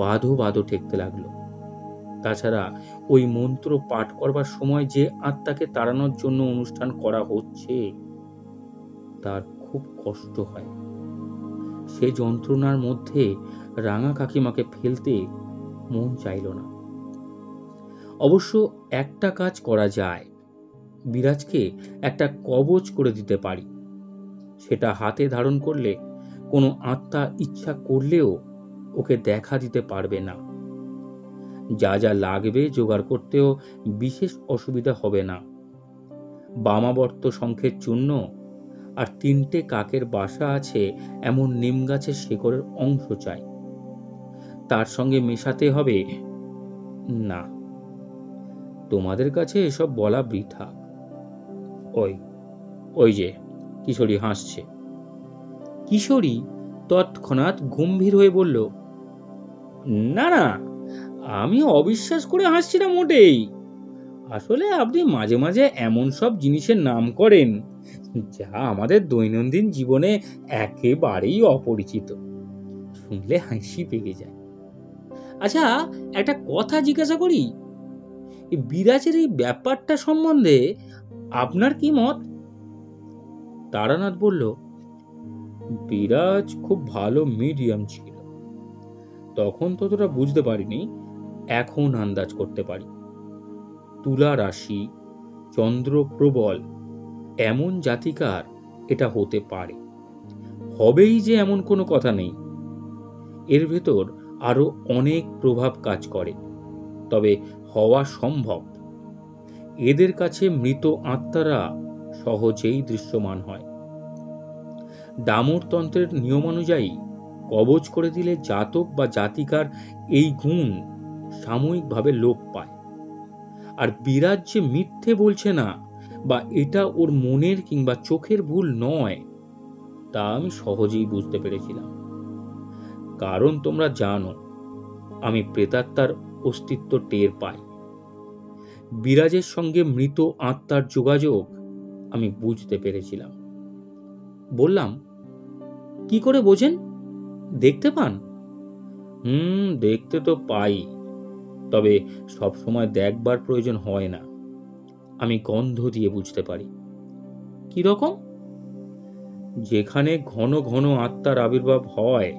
বাধো বাধো ঠেকতে লাগলো। তাছাড়া ওই মন্ত্র পাঠ করবার সময় যে আত্মাকে তাড়ানোর জন্য অনুষ্ঠান করা হচ্ছে তার খুব কষ্ট হয়। সে যন্ত্রণার মধ্যে রাঙা কাকিমাকে ফেলতে মন চাইল না। অবশ্য একটা কাজ করা যায়, বিরাজকে একটা কবচ করে দিতে পারি। সেটা হাতে ধারণ করলে কোনো আত্মা ইচ্ছা করলেও ওকে দেখা দিতে পারবে না। যা যা লাগবে জোগাড় করতেও বিশেষ অসুবিধা হবে না। বামাবর্ত শঙ্খের চূর্ণ আর 3টে কাকের বাসা আছে এমন নিম গাছের শেকড়ের অংশ চাই। তার সঙ্গে মেশাতে হবে না, তোমাদের কাছে এসব বলা বৃথা। ওই যে কিশোরী হাসছে। কিশোরী তৎক্ষণাৎ গম্ভীর হয়ে বলল, না না, আমি অবিশ্বাস করে হাসছি না মোটেই। আসলে আপনি মাঝে মাঝে এমন সব জিনিসের নাম করেন যা আমাদের দৈনন্দিন জীবনে একেবারেই অপরিচিত, শুনলে হাসি পেয়ে যায়। আচ্ছা, একটা কথা জিজ্ঞাসা করি, বিরাজের এই ব্যাপারটা সম্বন্ধে আপনার কি মত? তারানাথ বলল, বিরাজ খুব ভালো মিডিয়াম ছিল। তখন ততটা বুঝতে পারিনি, এখন আন্দাজ করতে পারি। তুলা রাশি, চন্দ্র প্রবল এমন জাতিকার এটা হতে পারে। হবেই যে এমন কোনো কথা নেই। এর ভেতর আরো অনেক প্রভাব কাজ করে, তবে হওয়া সম্ভব। এদের কাছে মৃত আত্মারা সহজেই দৃশ্যমান হয়। ডামরতন্ত্রের নিয়মানুযায়ী কবচ করে দিলে জাতক বা জাতিকার এই গুণ সাময়িকভাবে লোপ পায়। আর বিরাজ যে মিথ্যে বলছে না বা এটা ওর মনের কিংবা চোখের ভুল নয় তা আমি সহজেই বুঝতে পেরেছিলাম। কারণ তোমরা জানো আমি প্রেতাত্মার অস্তিত্ব টের পাই। বিরাজের সঙ্গে মৃত আত্মার যোগাযোগ আমি বুঝতে পেরেছিলাম। বললাম, কি করে বোঝেন? দেখতে পান? দেখতে তো পাই, তবে সব সময় দেখবার প্রয়োজন হয় না। আমি গন্ধ দিয়ে বুঝতে পারি। কি রকম? যেখানে ঘন ঘন আত্মার আবির্ভাব হয়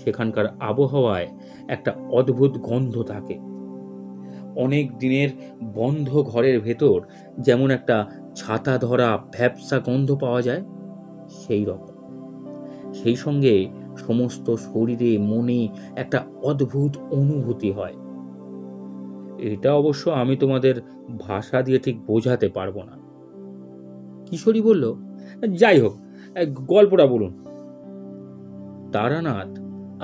সেখানকার আবহাওয়ায় একটা অদ্ভুত গন্ধ থাকে। অনেক দিনের বন্ধ ঘরের ভেতর যেমন একটা ছাতা ধরা ভ্যাপসা গন্ধ পাওয়া যায়, সেই রকম। সেই সঙ্গে সমস্ত শরীরে মনে একটা অদ্ভুত অনুভূতি হয়। এটা অবশ্য আমি তোমাদের ভাষা দিয়ে ঠিক বোঝাতে পারবো না। কিশোরী বলল, যাই হোক, গল্পটা বলুন। তারানাথ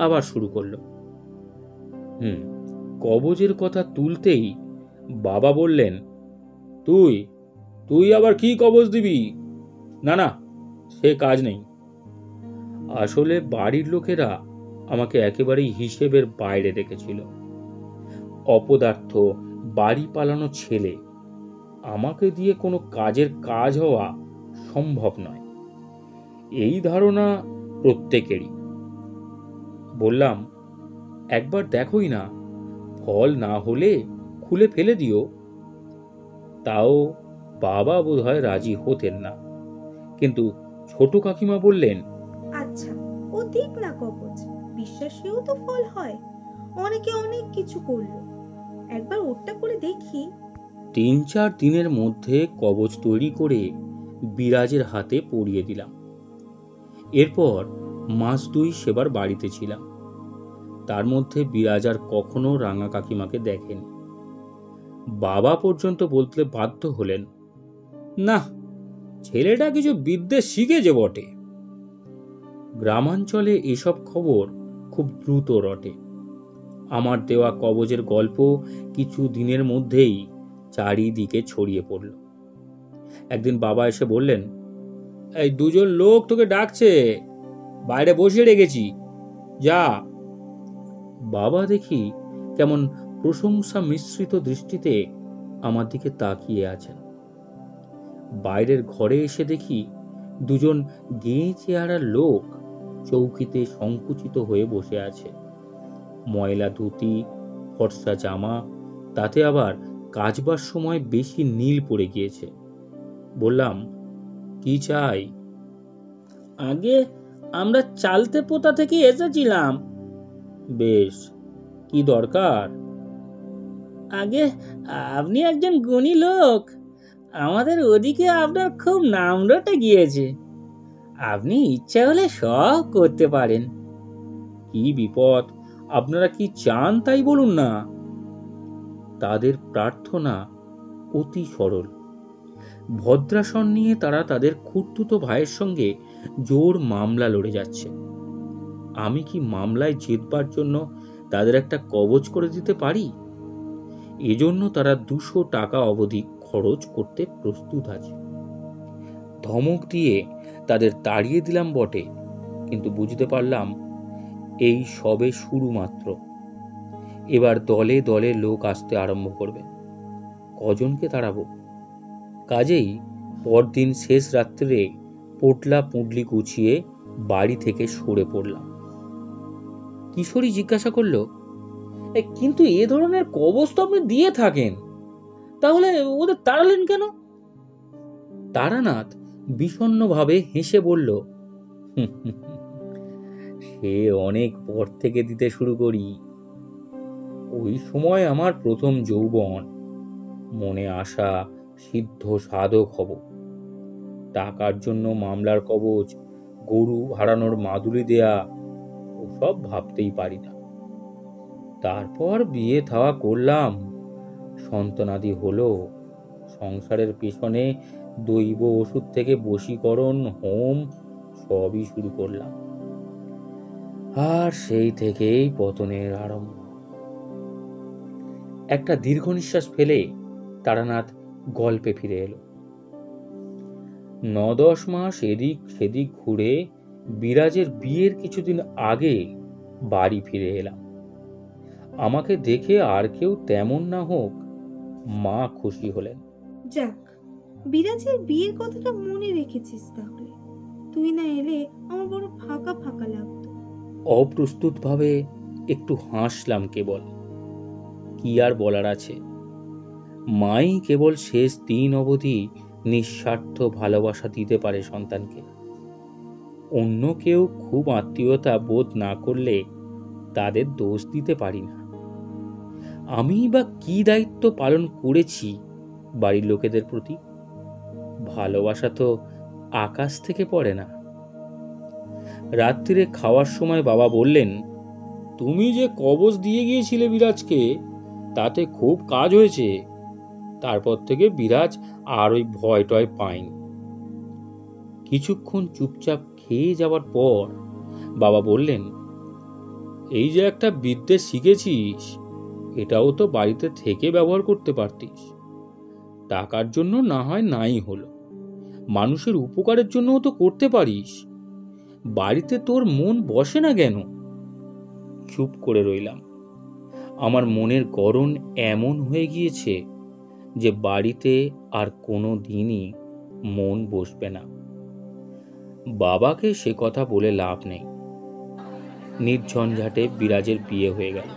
আবার শুরু করল। কবজের কথা তুলতেই বাবা বললেন, তুই তুই আবার কি কবজ দিবি? না না, সে কাজ নেই। আসলে বাড়ির লোকেরা আমাকে একেবারেই হিসেবের বাইরে রেখেছিল। অপদার্থ বাড়ি পালানো ছেলে, আমাকে দিয়ে কোনো কাজের কাজ হওয়া সম্ভব নয়, এই ধারণা প্রত্যেকেরই। বললাম, একবার দেখোই না, ফল না হলে খুলে ফেলে দিও। তাও বাবা বোধহয় রাজি হতেন না, কিন্তু ছোট কাকিমা বললেন, আচ্ছা, ও দিক না কবজ, বিশ্বাসেও তো ফল হয়। অনেকে অনেক কিছু করলো, একবার ওটা করে দেখি। 3-4 দিনের মধ্যে কবজ তৈরি করে বিরাজের হাতে পরিয়ে দিলাম। এরপর মাস 2 সেবার বাড়িতে ছিলাম। তার মধ্যে বিরাজ আর কখনো রাঙা কাকিমাকে দেখেনি। বাবা পর্যন্ত বলতে বাধ্য হলেন, না, ছেলেটা কিছু বিদ্যে শিখেছে বটে। গ্রামাঞ্চলে এসব খবর খুব দ্রুত রটে। আমার দেওয়া কবজের গল্প কিছু দিনের মধ্যেই চারিদিকে ছড়িয়ে পড়ল। একদিন বাবা এসে বললেন, এই 2 জন লোক তোকে ডাকছে, বাইরে বসিয়ে রেখেছি, যা। বাবা দেখি কেমন প্রশংসা মিশ্রিত দৃষ্টিতে আমার দিকে তাকিয়ে আছেন। বাইরের ঘরে এসে দেখি 2 জন গেঁয়ে চেহারা লোক চৌকিতে সংকুচিত হয়ে বসে আছে। ময়লা ধুতি, ফর্সা জামা, তাতে আবার কাচবার সময় বেশি নীল পড়ে গিয়েছে। বললাম, কি চাই? আগে আমরা চালতে পোতা থেকে এসেছিলাম। বেশ, কি দরকার? আগে আপনি একজন গুণী লোক, আমাদের ওদিকে আপনার খুব নাম রটে গিয়েছে, আপনি ইচ্ছা হলে সব করতে পারেন। কি বিপদ, আপনারা কি চান তাই বলুন না। তাদের প্রার্থনা অতি সরল। ভদ্রাসন নিয়ে তারা তাদের খুড়তুতো ভাইয়ের সঙ্গে জোর মামলা লড়ে যাচ্ছে। আমি কি মামলায় জিতবার জন্য তাদের একটা কবজ করে দিতে পারি? এজন্য তারা 200 টাকা অবধি খরচ করতে প্রস্তুত আছে। ধমক দিয়ে তাদের তাড়িয়ে দিলাম বটে, কিন্তু বুঝতে পারলাম এই সবে শুরু মাত্র। এবার দলে দলে লোক আসতে আরম্ভ করবে। কজনকে তাড়াবো? কাজেই পরদিন শেষ রাত্রে পোটলা পুঁটলি গুছিয়ে বাড়ি থেকে সরে পড়লাম। কিশোরী জিজ্ঞাসা করল, কিন্তু এ ধরনের কবজ তো আপনি দিয়ে থাকেন, তাহলে ওদের তাড়ালেন কেন? তারানাথ বিষণ্ণভাবে হেসে বলল, সে অনেক পর থেকে দিতে শুরু করি। ওই সময় আমার প্রথম যৌবন, মনে আশা সিদ্ধ সাধক হব। টাকার জন্য মামলার কবজ, গরু হারানোর মাদুলি দেয়া, ওসব ভাবতেই পারি না। তারপর বিয়ে থাওয়া করলাম, সন্তানাদি হলো, সংসারের পেছনে দৈব ওষুধ থেকে বশীকরণ, হোম সবই শুরু করলাম। আর সেই থেকেই পতনের আরম্ভ। একটা দীর্ঘ নিঃশ্বাস ফেলে তারানাথ গল্পে ফিরে এলো। 9-10 মাস এদিক সেদিক ঘুরে বিরাজের বিয়ের কিছুদিন আগে বাড়ি ফিরে এলাম। আমাকে দেখে আর কেউ তেমন না হোক, মা খুশি হলেন। যাক, বিরাজের বিয়ের কথাটা মনে রেখেছিস তাহলে। তুই না এলে আমার বড় ফাঁকা ফাঁকা লাগতো। অপ্রস্তুত ভাবে একটু হাসলাম কেবল। কি আর বলার আছে, মাই কেবল শেষ দিন অবধি নিঃস্বার্থ ভালোবাসা দিতে পারে সন্তানকে। অন্য কেউ খুব আত্মীয়তা বোধ না করলে তাদের দোষ দিতে পারি না। আমি বা কি দায়িত্ব পালন করেছি বাড়ির লোকেদের প্রতি? ভালোবাসা তো আকাশ থেকে পড়ে না। রাত্রিরে খাওয়ার সময় বাবা বললেন, তুমি যে কবচ দিয়ে গিয়েছিলে বিরাজকে, তাতে খুব কাজ হয়েছে। তারপর থেকে বিরাজ আর ওই ভয় টয় পায়নি। কিছুক্ষণ চুপচাপ খেয়ে যাওয়ার পর বাবা বললেন, এই যে একটা বিদ্যে শিখেছিস, এটাও তো বাড়িতে থেকে ব্যবহার করতে পারতিস। টাকার জন্য না হয় নাই হলো, মানুষের উপকারের জন্যও তো করতে পারিস। বাড়িতে তোর মন বসে না কেন? চুপ করে রইলাম। আমার মনের গড়ন এমন হয়ে গিয়েছে যে বাড়িতে আর কোনো দিনই মন বসবে না। বাবাকে সে কথা বলে লাভ নেই। নির্ঝঞ্ঝাটে বিরাজের বিয়ে হয়ে গেল।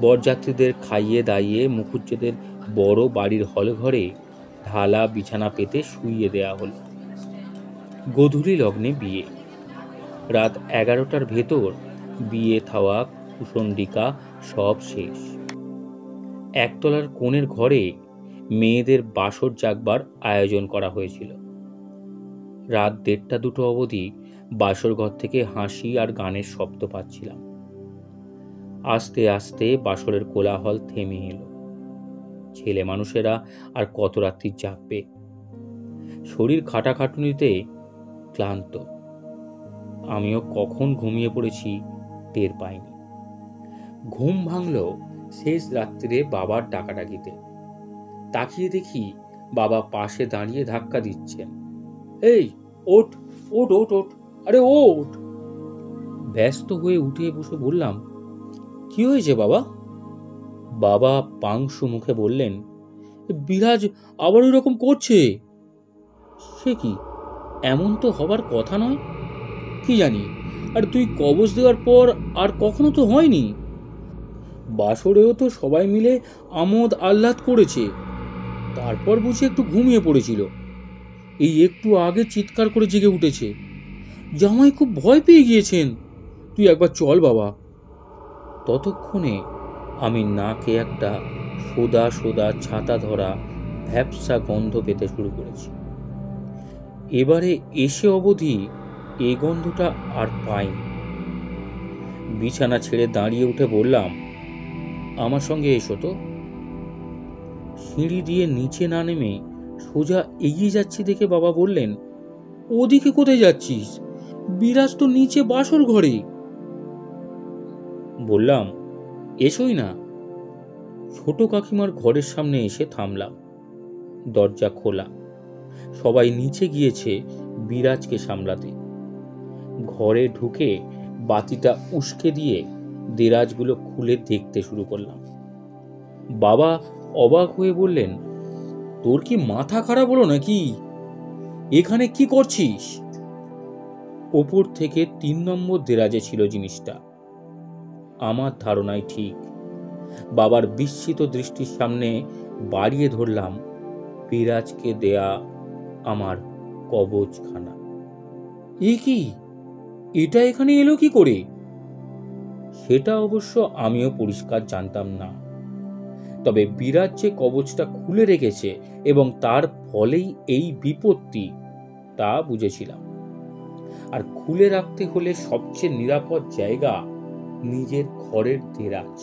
বরযাত্রীদের খাইয়ে দাইয়ে মুখুজ্জেদের বড় বাড়ির হল ঘরে ঢালা বিছানা পেতে শুইয়ে দেয়া হলো। গোধূলি লগ্নে বিয়ে। রাত 11টার ভেতর বিয়ে থাওয়া কুশণ্ডিকা সব শেষ। একতলার কোণের ঘরে মেয়েদের বাসর জাগবার আয়োজন করা হয়েছিল। রাত 1:30-2 অবধি বাসর ঘর থেকে হাসি আর গানের শব্দ পাচ্ছিলাম। আস্তে আস্তে বাসরের কোলাহল থেমে এলো। ছেলে মানুষেরা আর কত রাত্রি জাগবে? শরীর খাটাখাটুনিতে ক্লান্ত। আমিও কখন ঘুমিয়ে পড়েছি টের পাইনি। ঘুম ভাঙল শেষ রাত্রিরে বাবার ডাকাডাকিতে। তাকিয়ে দেখি বাবা পাশে দাঁড়িয়ে ধাক্কা দিচ্ছেন। এই ওঠ ওঠ ওঠ ওঠ, আরে ওঠ। ব্যস্ত হয়ে উঠে বসে বললাম, কি হয়েছে বাবা? বাবা পাংশু মুখে বললেন, বিরাজ আবার ওই রকম করছে। সে কি, এমন তো হবার কথা নয়। কি জানি, আর তুই কবচ দেওয়ার পর আর কখনো তো হয়নি। বাসরেও তো সবাই মিলে আমোদ আহ্লাদ করেছে, তারপর বুঝি একটু ঘুমিয়ে পড়েছিল। এই একটু আগে চিৎকার করে জেগে উঠেছে। জামাই খুব ভয় পেয়ে গিয়েছেন। তুই একবার চল বাবা। ততক্ষণে আমি নাকে একটা সোদা সোদা ছাতা ধরা ভ্যাপসা গন্ধ পেতে শুরু করেছি। এবারে এসে অবধি এই গন্ধটা আর পাইনি। বিছানা ছেড়ে দাঁড়িয়ে উঠে বললাম, আমার সঙ্গে এসো তো। সিঁড়ি দিয়ে নিচে না নেমে সোজা এগিয়ে যাচ্ছি দেখে বাবা বললেন, ওদিকে কোথায় যাচ্ছিস? বিরাজ তো নিচে বাসর ঘরে। বললাম, এসোই না। ছোট কাকিমার ঘরের সামনে এসে থামলাম। দরজা খোলা। সবাই নিচে গিয়েছে বিরাজকে সামলাতে। ঘরে ঢুকে বাতিটা উস্কে দিয়ে দেরাজগুলো খুলে দেখতে শুরু করলাম। বাবা অবাক হয়ে বললেন, তোর কি মাথা খারাপ হলো নাকি? এখানে কি করছিস? ওপর থেকে 3 নম্বর দেরাজে ছিল জিনিসটা। আমার ধারণাই ঠিক। বাবার বিস্মিত দৃষ্টির সামনে বাড়িয়ে ধরলাম বিরাজকে দেয়া আমার কবচখানা। এ কি, এটা এখানে এলো কি করে? সেটা অবশ্য আমিও পরিষ্কার জানতাম না। তবে বিরাজ যে কবচটা খুলে রেখেছে এবং তার ফলেই এই বিপত্তি, তা বুঝেছিলাম। আর খুলে রাখতে হলে সবচেয়ে নিরাপদ জায়গা নিজের ঘরের দেরাজ।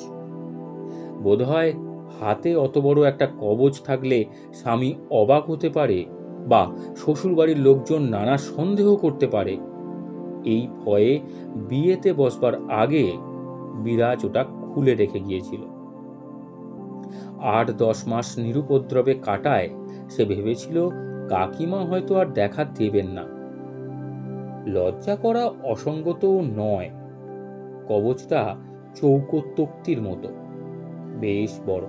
বোধহয় হাতে অত বড় একটা কবচ থাকলে স্বামী অবাক হতে পারে বা শ্বশুরবাড়ির লোকজন নানা সন্দেহ করতে পারে। এই ভয়ে বিয়েতে বসবার আগে বিরাজ ওটা খুলে রেখে গিয়েছিল। 8-10 মাস নিরুপদ্রবে কাটায় সে ভেবেছিল কাকিমা হয়তো আর দেখা দেবেন না। লজ্জা করা অসঙ্গতও নয়। কবচটা চৌকো তক্তির মতো, বেশ বড়।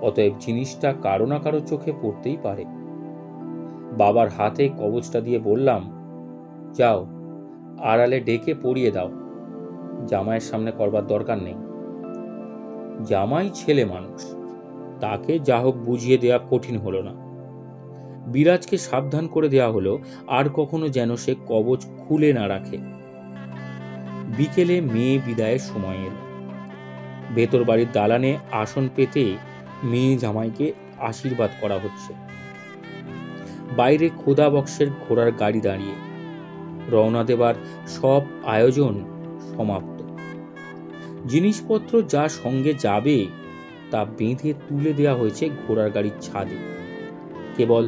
অতএব জিনিসটা কারো না কারো চোখে পড়তেই পারে। বাবার হাতে কবচটা দিয়ে বললাম, যাও আড়ালে ডেকে পরিয়ে দাও। জামাইয়ের সামনে করবার দরকার নেই। জামাই ছেলে মানুষ, তাকে যা হোক বুঝিয়ে দেওয়া কঠিন হলো না। বিরাজকে সাবধান করে দেওয়া হলো আর কখনো যেন সে কবচ খুলে না রাখে। বিকেলে মেয়ে বিদায়ের সময় এলো। ভেতর বাড়ির দালানে আসন পেতে মেয়ে জামাইকে আশীর্বাদ করা হচ্ছে। বাইরে খোদা বক্সের ঘোড়ার গাড়ি দাঁড়িয়ে। রওনা দেবার সব আয়োজন সমাপ্ত। জিনিসপত্র যা সঙ্গে যাবে তা বেঁধে তুলে দেওয়া হয়েছে ঘোড়ার গাড়ির ছাদে। কেবল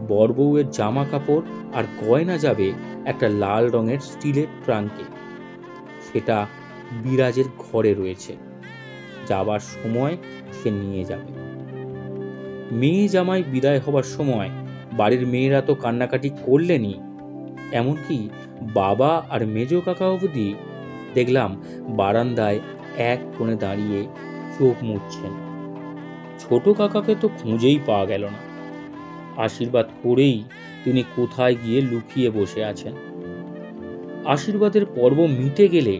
বরবউয়ের জামা কাপড় আর গয়না যাবে একটা লাল রঙের স্টিলের ট্রাঙ্কে। সেটা বিরাজের ঘরে রয়েছে, যাবার সময় সে নিয়ে যাবে। মেয়ে জামাই বিদায় হবার সময় বাড়ির মেয়েরা তো কান্নাকাটি করলেনই, এমনকি বাবা আর মেজ কাকা অবধি দেখলাম বারান্দায় এক কোণে দাঁড়িয়ে চোখ মুছছেন। ছোট কাকাকে তো খুঁজেই পাওয়া গেল না। আশীর্বাদ করেই তিনি কোথায় গিয়ে লুকিয়ে বসে আছেন। আশীর্বাদের পর্ব মিটে গেলে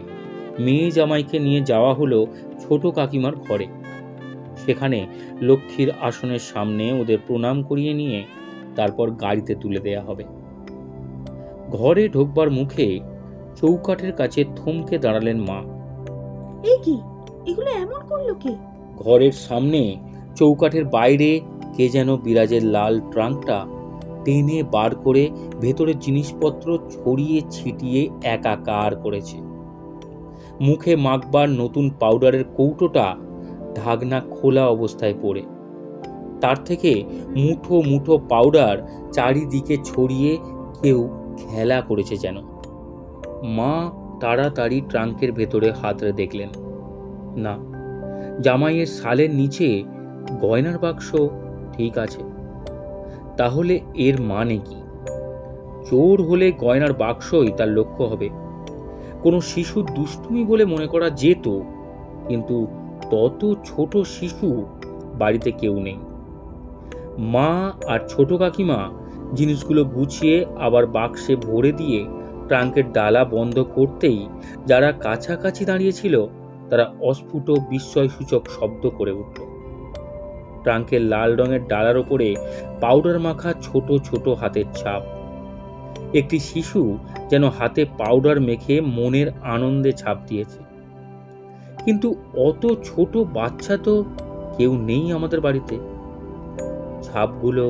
মেয়ে জামাইকে নিয়ে যাওয়া হলো ছোট কাকিমার ঘরে। সেখানে লক্ষ্মীর আসনের সামনে ওদের প্রণাম করিয়ে নিয়ে তারপর গাড়িতে তুলে দেয়া হবে। ঘরে ঢোকবার মুখে চৌকাঠের কাছে থমকে দাঁড়ালেন মা। এই কি, এগুলো এমন করলো কে? ঘরের সামনে চৌকাঠের বাইরে কে যেন বিরাজের লাল ট্রাঙ্কটা টেনে বার করে ভেতরের জিনিসপত্র ছড়িয়ে ছিটিয়ে একাকার করেছে। মুখে মাখবার নতুন পাউডারের কৌটোটা ঢাকনা খোলা অবস্থায় পড়ে, তার থেকে মুঠো মুঠো পাউডার চারিদিকে ছড়িয়ে কেউ খেলা করেছে যেন। মা তাড়াতাড়ি ট্রাঙ্কের ভেতরে হাতড়ে দেখলেন, না, জামাইয়ের শালের নিচে গয়নার বাক্স ঠিক আছে। তাহলে এর মানে কি? চোর হলে গয়নার বাক্সই তার লক্ষ্য হবে। কোনো শিশুর দুষ্টুমি বলে মনে করা যেত, কিন্তু তত ছোট শিশু বাড়িতে কেউ নেই। মা আর ছোট কাকিমা জিনিসগুলো গুছিয়ে আবার বাক্সে ভরে দিয়ে ট্রাঙ্কের ডালা বন্ধ করতেই যারা কাছাকাছি দাঁড়িয়েছিল তারা অস্ফুট বিস্ময়সূচক শব্দ করে উঠল। ট্রাঙ্কের লাল রঙের ডালার ওপরে পাউডার মাখা ছোট ছোট হাতের ছাপ। একটি শিশু যেন হাতে পাউডার মেখে মনের আনন্দে ছাপ দিয়েছে। কিন্তু অত ছোট বাচ্চা তো কেউ নেই আমাদের বাড়িতে। ছাপগুলো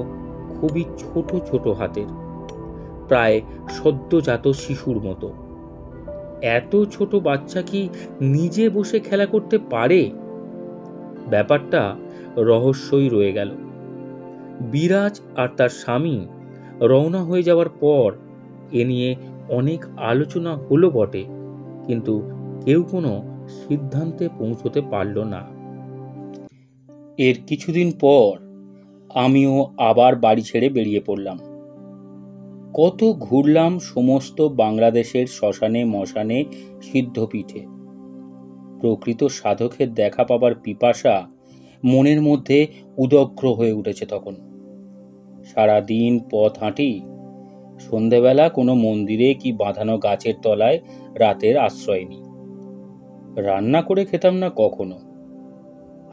খুবই ছোট ছোট হাতের, প্রায় সদ্যজাত শিশুর মতো। এত ছোট বাচ্চা কি নিজে বসে খেলা করতে পারে? ব্যাপারটা রহস্যই রয়ে গেল। বিরাজ আর তার স্বামী রওনা হয়ে যাওয়ার পর এ নিয়ে অনেক আলোচনা হলো বটে, কিন্তু কেউ কোনো সিদ্ধান্তে পৌঁছতে পারল না। এর কিছুদিন পর আমিও আবার বাড়ি ছেড়ে বেরিয়ে পড়লাম। কত ঘুরলাম সমস্ত বাংলাদেশের শ্মশানে মশানে সিদ্ধপীঠে। প্রকৃত সাধকের দেখা পাবার পিপাসা মনের মধ্যে উদগ্র হয়ে উঠেছে তখন। সারাদিন পথ হাঁটি, সন্ধেবেলা কোনো মন্দিরে কি বাঁধানো গাছের তলায় রাতের আশ্রয় নিই। রান্না করে খেতাম না কখনো।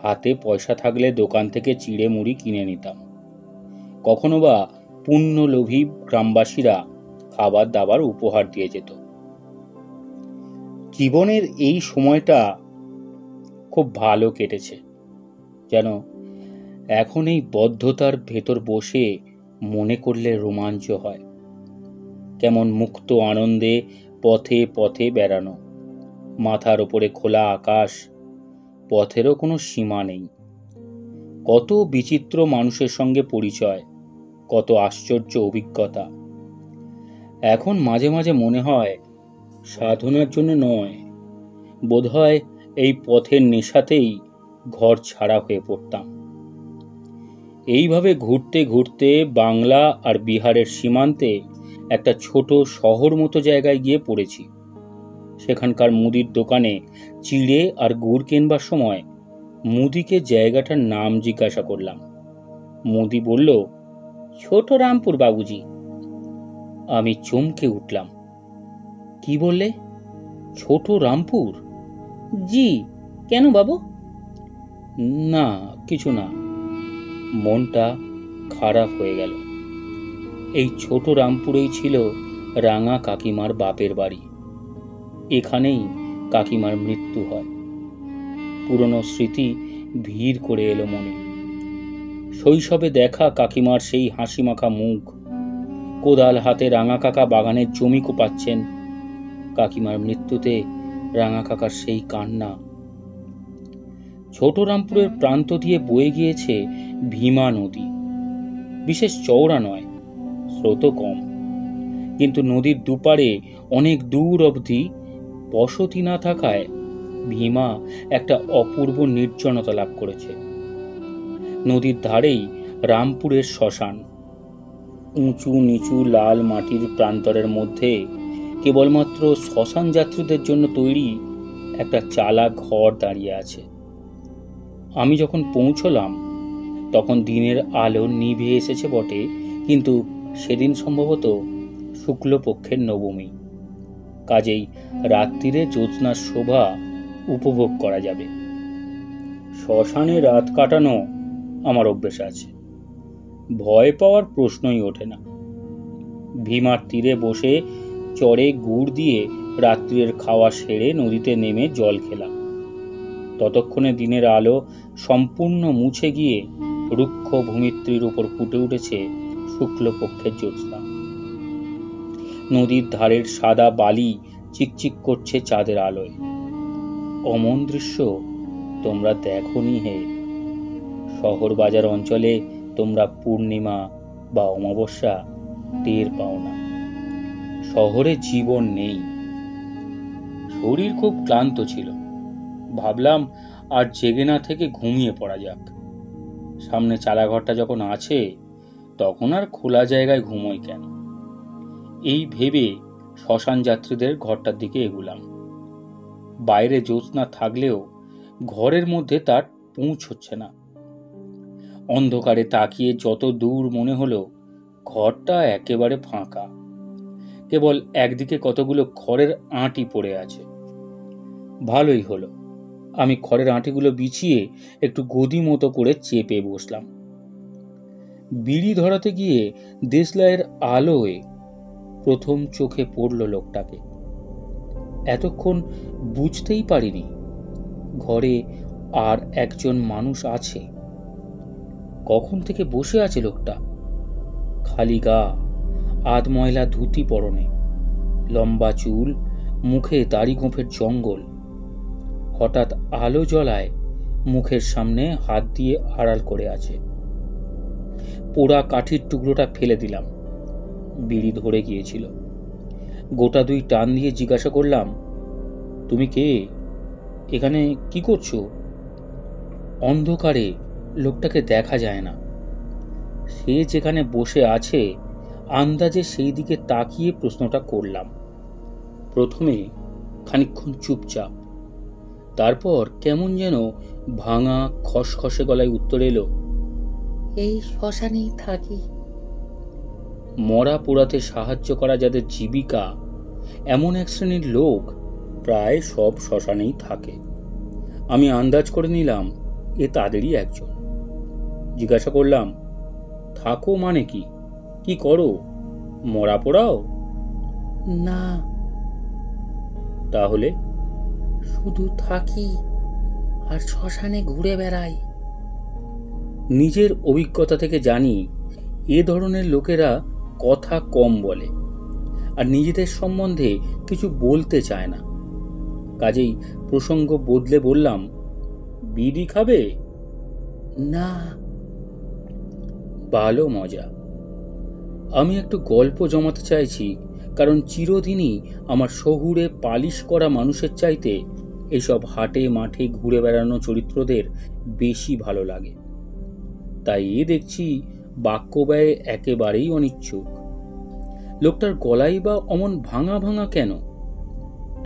হাতে পয়সা থাকলে দোকান থেকে চিড়ে মুড়ি কিনে নিতাম। কখনো বা পুণ্যলোভী গ্রামবাসীরা খাবার দাবার উপহার দিয়ে যেত। জীবনের এই সময়টা খুব ভালো কেটেছে। যেন এখন এই বদ্ধতার ভেতর বসে মনে করলে রোমাঞ্চ হয়। কেমন মুক্ত আনন্দে পথে পথে বেড়ানো, মাথার ওপরে খোলা আকাশ, পথেরও কোনো সীমা নেই। কত বিচিত্র মানুষের সঙ্গে পরিচয়, কত আশ্চর্য অভিজ্ঞতা। এখন মাঝে মাঝে মনে হয় সাধনার জন্য নয়, বোধহয় এই পথের নেশাতেই ঘর ছাড়া হয়ে পড়তাম। এইভাবে ঘুরতে ঘুরতে বাংলা আর বিহারের সীমান্তে একটা ছোট শহর মতো জায়গায় গিয়ে পড়েছি। সেখানকার মুদির দোকানে চিড়ে আর গুড় কেনবার সময় মুদিকে জায়গাটার নাম জিজ্ঞাসা করলাম। মুদি বলল, ছোট রামপুর বাবুজি। আমি চমকে উঠলাম। কি বললে? ছোট রামপুর? জি, কেন বাবু? না, কিছু না। মনটা খারাপ হয়ে গেল। এই ছোট রামপুরেই ছিল রাঙা কাকিমার বাপের বাড়ি। এখানেই কাকিমার মৃত্যু হয়। পুরনো স্মৃতি ভিড় করে এলো মনে। শৈশবে দেখা কাকিমার সেই হাসি মাখা মুখ, কোদাল হাতে রাঙা কাকা বাগানের জমি কোপাচ্ছেন। কাকিমার মৃত্যুতে রাঙা কাকার সেই কান্না। ছোট রামপুরের প্রান্ত দিয়ে বয়ে গিয়েছে ভীমা নদী। বিশেষ চওড়া নয়, স্রোত কম, কিন্তু নদীর দুপারে অনেক দূর অবধি বসতি না থাকায় ভীমা একটা অপূর্ব নির্জনতা লাভ করেছে। নদীর ধারেই রামপুরের শ্মশান। উঁচু নিচু লাল মাটির প্রান্তরের মধ্যে কেবলমাত্র শ্মশান যাত্রীদের জন্য তৈরি একটা চালা ঘর দাঁড়িয়ে আছে। আমি যখন পৌঁছলাম তখন দিনের আলো নিভে এসেছে বটে, কিন্তু সেদিন সম্ভবত শুক্লপক্ষের নবমী, কাজেই রাত্রিরে জ্যোৎস্নার শোভা উপভোগ করা যাবে। শ্মশানে রাত কাটানো আমার অভ্যেস আছে, ভয় পাওয়ার প্রশ্নই ওঠে না। ভীমার তীরে বসে চড়ে গুড় দিয়ে রাত্রির খাওয়া সেরে নদীতে নেমে জল খেলাম। ততক্ষণে দিনের আলো সম্পূর্ণ মুছে গিয়ে রুক্ষ ভূমিত্রীর উপর ফুটে উঠেছে শুক্লপক্ষের জ্যোৎস্না। নদীর ধারের সাদা বালি চিকচিক করছে চাঁদের আলোয়। অমন দৃশ্য তোমরা দেখোনি হে। শহর বাজার অঞ্চলে তোমরা পূর্ণিমা বা অমাবস্যা টের পাও না। শহরে জীবন নেই। শরীর খুব ক্লান্ত ছিল, ভাবলাম আর জেগে না থেকে ঘুমিয়ে পড়া যাক। সামনে চালাঘরটা যখন আছে তখন আর খোলা জায়গায় ঘুমোই কেন, এই ভেবে শ্মশান যাত্রীদের ঘরটার দিকে এগুলাম। বাইরে জ্যোৎস্না থাকলেও ঘরের মধ্যে তার পৌঁছচ্ছে না। অন্ধকারে তাকিয়ে যত দূর মনে হলো ঘরটা একেবারে ফাঁকা। কেবল একদিকে কতগুলো খড়ের আঁটি পড়ে আছে। ভালোই হলো, আমি খড়ের আঁটিগুলো বিছিয়ে একটু গদি মতো করে চেপে বসলাম। বিড়ি ধরাতে গিয়ে দেশলাইয়ের আলোয় প্রথম চোখে পড়ল লোকটাকে। এতক্ষণ বুঝতেই পারিনি ঘরে আর একজন মানুষ আছে। কখন থেকে বসে আছে লোকটা, খালি গা, আধময়লা ধুতি পরনে, লম্বা চুল, মুখে দাড়ি গোঁফের জঙ্গল। হঠাৎ আলো জ্বলায় মুখের সামনে হাত দিয়ে আড়াল করে আছে। পোড়া কাঠির টুকরোটা ফেলে দিলাম, বিড়ি ধরে গিয়েছিল। গোটা দুই টান দিয়ে জিজ্ঞাসা করলাম, তুমি কে, এখানে কি করছো? অন্ধকারে লোকটাকে দেখা যায় না। সে যেখানে বসে আছে আন্দাজে সেই দিকে তাকিয়ে প্রশ্নটা করলাম। প্রথমে খানিকক্ষণ চুপচাপ, তারপর কেমন যেন ভাঙা খসখসে গলায় উত্তর এলো, এই শ্মশানেই থাকি। মরা পোড়াতে সাহায্য করা যাদের জীবিকা, এমন এক শ্রেণীর লোক প্রায় সব শ্মশানেই থাকে। আমি আন্দাজ করে নিলাম এ তাদেরই একজন। জিজ্ঞাসা করলাম, থাকো মানে কি, কি করো, মরা পোড়াও? না। তাহলে? শুধু থাকি আর শ্মশানে ঘুরে বেড়াই। নিজের অভিজ্ঞতা থেকে জানি এ ধরনের লোকেরা কথা কম বলে আর নিজেদের সম্বন্ধে কিছু বলতে চায় না। কাজেই প্রসঙ্গ বদলে বললাম, বিড়ি খাবে? না। ভালো মজা। আমি একটু গল্প জমাতে চাইছি, কারণ চিরদিনই আমার শহুরে পালিশ করা মানুষের চাইতে এইসব হাটে মাঠে ঘুরে বেড়ানো চরিত্রদের বেশি ভালো লাগে। তাই এ দেখছি বাক্য ব্যয়ে একেবারেই অনিচ্ছুক। লোকটার গলাই বা অমন ভাঙা ভাঙা কেন?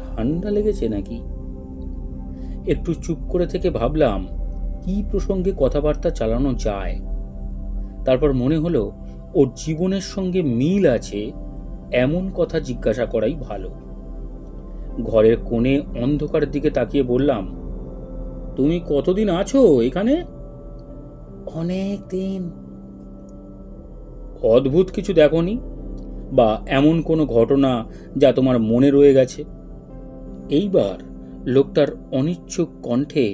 ঠান্ডা লেগেছে নাকি? একটু চুপ করে থেকে ভাবলাম কি প্রসঙ্গে কথাবার্তা চালানো যায়। তারপর মনে হলো ওর জীবনের সঙ্গে মিল আছে এমন কথা জিজ্ঞাসা করাই ভালো। ঘরের কোণে অন্ধকারের দিকে তাকিয়ে বললাম, তুমি কতদিন আছো এখানে? অনেক দিন। অদ্ভুত কিছু দেখোনি, বা এমন কোনো ঘটনা যা তোমার মনে রয়ে গেছে? এইবার লোকটার অনিচ্ছুক কণ্ঠে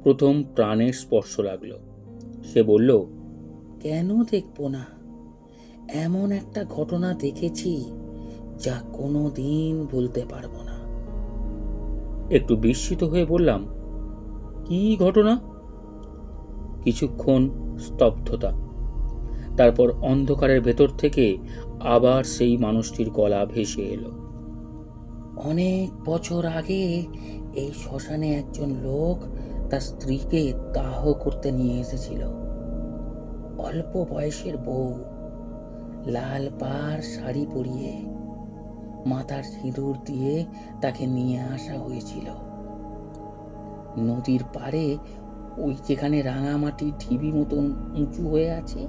প্রথম প্রাণের স্পর্শ লাগলো। সে বলল, কেন দেখব না, এমন একটা ঘটনা দেখেছি যা কোনোদিন ভুলতে পারবো না। একটু বিস্মিত হয়ে বললাম, কি ঘটনা? কিছুক্ষণ স্তব্ধতা, তারপর অন্ধকারের ভেতর থেকে আবার সেই মানুষটির গলা ভেসে এলো। অনেক বছর আগে এই শ্মশানে একজন লোক তার স্ত্রীকে দাহ করতে নিয়ে এসেছিল। অল্প বয়সের বউ, লাল পাড় শাড়ি পরিয়ে, মাথার সিঁদুর দিয়ে তাকে নিয়ে আসা হয়েছিল। নদীর পাড়ে, ওই যেখানে রাঙামাটি ঢিবি মতন উঁচু হয়ে আছে,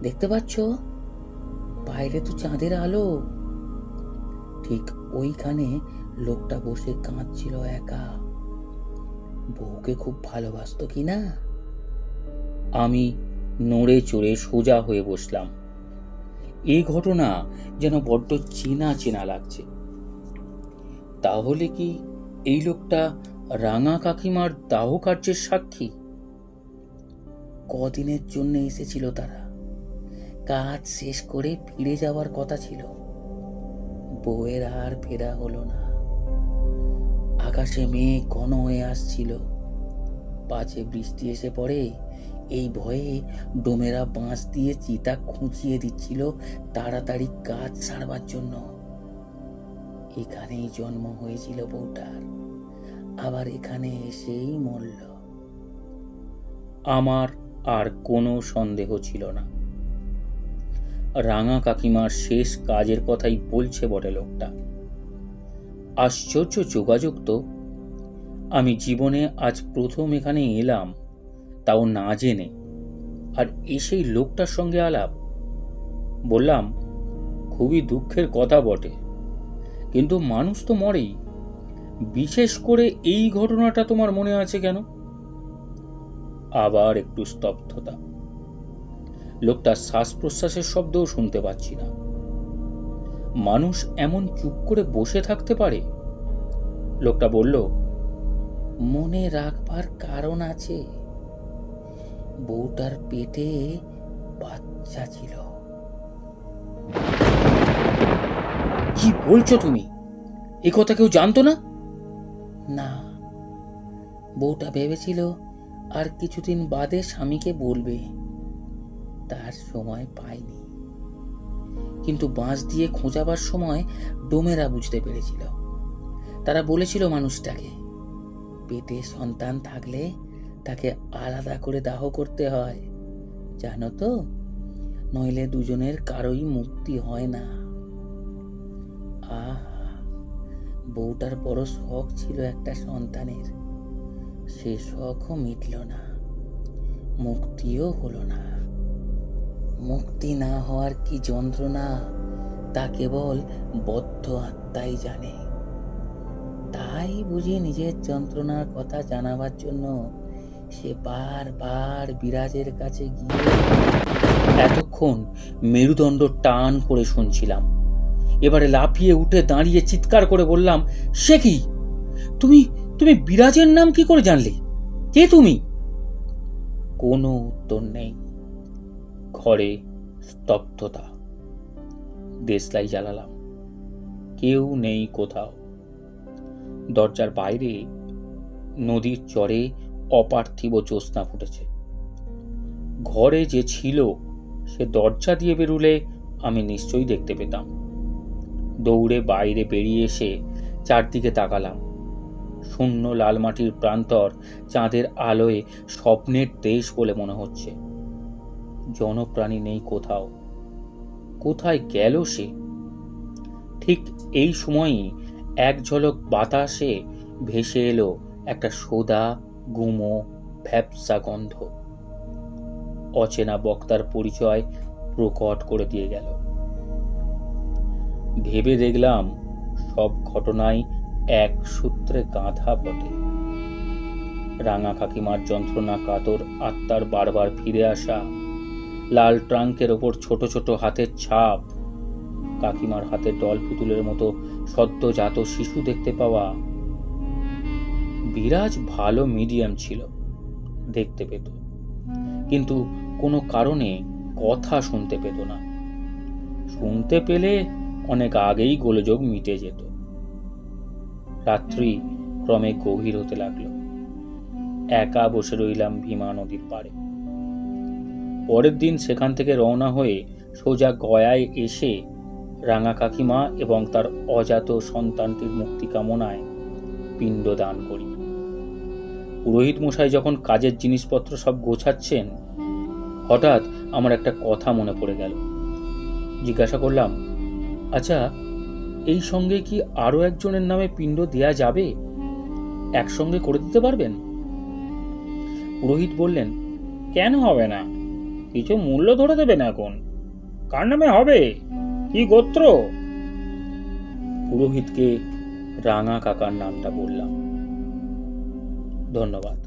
দেখতে পাচ্ছ? বাইরে তো চাঁদের আলো। ঠিক ওইখানে লোকটা বসে কাঁদছিল একা। বউকে খুব ভালোবাসতো কিনা। আমি নড়ে চড়ে সোজা হয়ে বসলাম। এই ঘটনা যেন বড্ড চেনা চেনা লাগছে। তাহলে কি এই লোকটা রাঙা কাকিমার দাহ কার্যের সাক্ষী? কদিনের জন্য এসেছিল তারা। কাজ শেষ করে ফিরে যাওয়ার কথা ছিল। বউয়ের আর ফেরা হলো না। আকাশে মেঘ ঘন হয়ে আসছিল। পাছে বৃষ্টি এসে পড়ে, এই ভয়ে ডোমেরা বাঁশ দিয়ে চিতা খুঁচিয়ে দিচ্ছিল তাড়াতাড়ি কাজ সারবার জন্য। এখানেই জন্ম হয়েছিল বউটার, আবার এখানে এসেই মরল। আমার আর কোনো সন্দেহ ছিল না। রাঙা কাকিমার শেষ কাজের কথাই বলছে বটে লোকটা। আশ্চর্য যোগাযোগ তো। আমি জীবনে আজ প্রথম এখানে এলাম, তাও না জেনে, আর এসেই লোকটার সঙ্গে আলাপ। বললাম, খুবই দুঃখের কথা বটে, কিন্তু মানুষ তো মরেই। বিশেষ করে এই ঘটনাটা তোমার মনে আছে কেন? আবার একটু স্তব্ধতা। লোকটার শ্বাস প্রশ্বাসের শব্দও শুনতে পাচ্ছি না। মানুষ এমন চুপ করে বসে থাকতে পারে? লোকটা বলল, মনে রাখবার কারণ আছে। বউটার পেটে বাচ্চা ছিল। কি বলছো তুমি? এ কথা কেউ জানতো না? না, বউটা ভেবেছিল আর কিছুদিন বাদে স্বামীকে বলবে। তার সময় পায়নি, কিন্তু বাঁশ দিয়ে খোঁজাবার সময় ডোমেরা বুঝতে পেরেছিল। তারা বলেছিল মানুষটাকে, পেটে সন্তান থাকলে তাকে আলাদা করে দাহ করতে হয়, জানো তো? নইলে দুজনের কারোই মুক্তি হয় না। আহা, বউটার বড় শখ ছিল একটা সন্তানের। সে শখও মিটল না, মুক্তিও হলো না। মুক্তি না হওয়ার কি যন্ত্রণা, তা কেবল বদ্ধ আত্মাই জানে। তাই বুঝি নিজের যন্ত্রণার কথা জানাবার জন্য সে বারবার বিরাজের কাছে গিয়ে। এতক্ষণ মেরুদণ্ড টান করে শুনছিলাম। এবারে লাফিয়ে উঠে দাঁড়িয়ে চিৎকার করে বললাম, সে কি? তুমি তুমি বিরাজের নাম কি করে জানলে? কে তুমি? কোনো উত্তর নেই। ঘরে স্তব্ধতা। দেশলাই জ্বালালাম। কেউ নেই কোথাও। দরজার বাইরে নদীর চরে অপার্থিব জ্যোৎস্না ফুটেছে। ঘরে যে ছিল সে দরজা দিয়ে বেরুলে আমি নিশ্চয়ই দেখতে পেতাম। দৌড়ে বাইরে বেরিয়ে এসে চারদিকে তাকালাম। শূন্য লাল মাটির প্রান্তর চাঁদের আলোয় স্বপ্নের দেশ বলে মনে হচ্ছে। জনপ্রাণী নেই কোথাও। কোথায় গেল সে? ঠিক এই সময়ই এক ঝলক বাতাসে ভেসে এলো একটা সোদা গুমো ভ্যাপসা গন্ধ। অচেনা বক্তার পরিচয় প্রকট করে দিয়ে গেল। ভেবে দেখলাম সব ঘটনাই এক সূত্রে গাঁথা বটে। রাঙা কাকিমার যন্ত্রণা কাতর আত্মার বারবার ফিরে আসা, লাল ট্রাঙ্কের ওপর ছোট ছোট হাতের ছাপ, কাকিমার হাতে ডল পুতুলের মতো সদ্যজাত শিশু দেখতে পাওয়া। বিরাজ ভালো মিডিয়াম ছিল, দেখতে পেত, কিন্তু কোনো কারণে কথা শুনতে পেত না। শুনতে পেলে অনেক আগেই গোলযোগ মিটে যেত। রাত্রি ক্রমে গভীর হতে লাগলো। একা বসে রইলাম ভীমা নদীর পাড়ে। পরের দিন সেখান থেকে রওনা হয়ে সোজা গয়ায় এসে রাঙা কাকিমা এবং তার অজাত সন্তানটির মুক্তি কামনায় পিণ্ড দান করি। পুরোহিত মশাই যখন কাজের জিনিসপত্র সব গোছাচ্ছেন, হঠাৎ আমার একটা কথা মনে পড়ে গেল। জিজ্ঞাসা করলাম, আচ্ছা, এই সঙ্গে কি আরো একজনের নামে পিণ্ড দেয়া যাবে? একসঙ্গে করে দিতে পারবেন? পুরোহিত বললেন, কেন হবে না? কিছু মূল্য ধরে দেবেন এখন। কার নামে হবে? কি গোত্র? পুরোহিতকে রাঙা কাকার নামটা বললাম। ধন্যবাদ।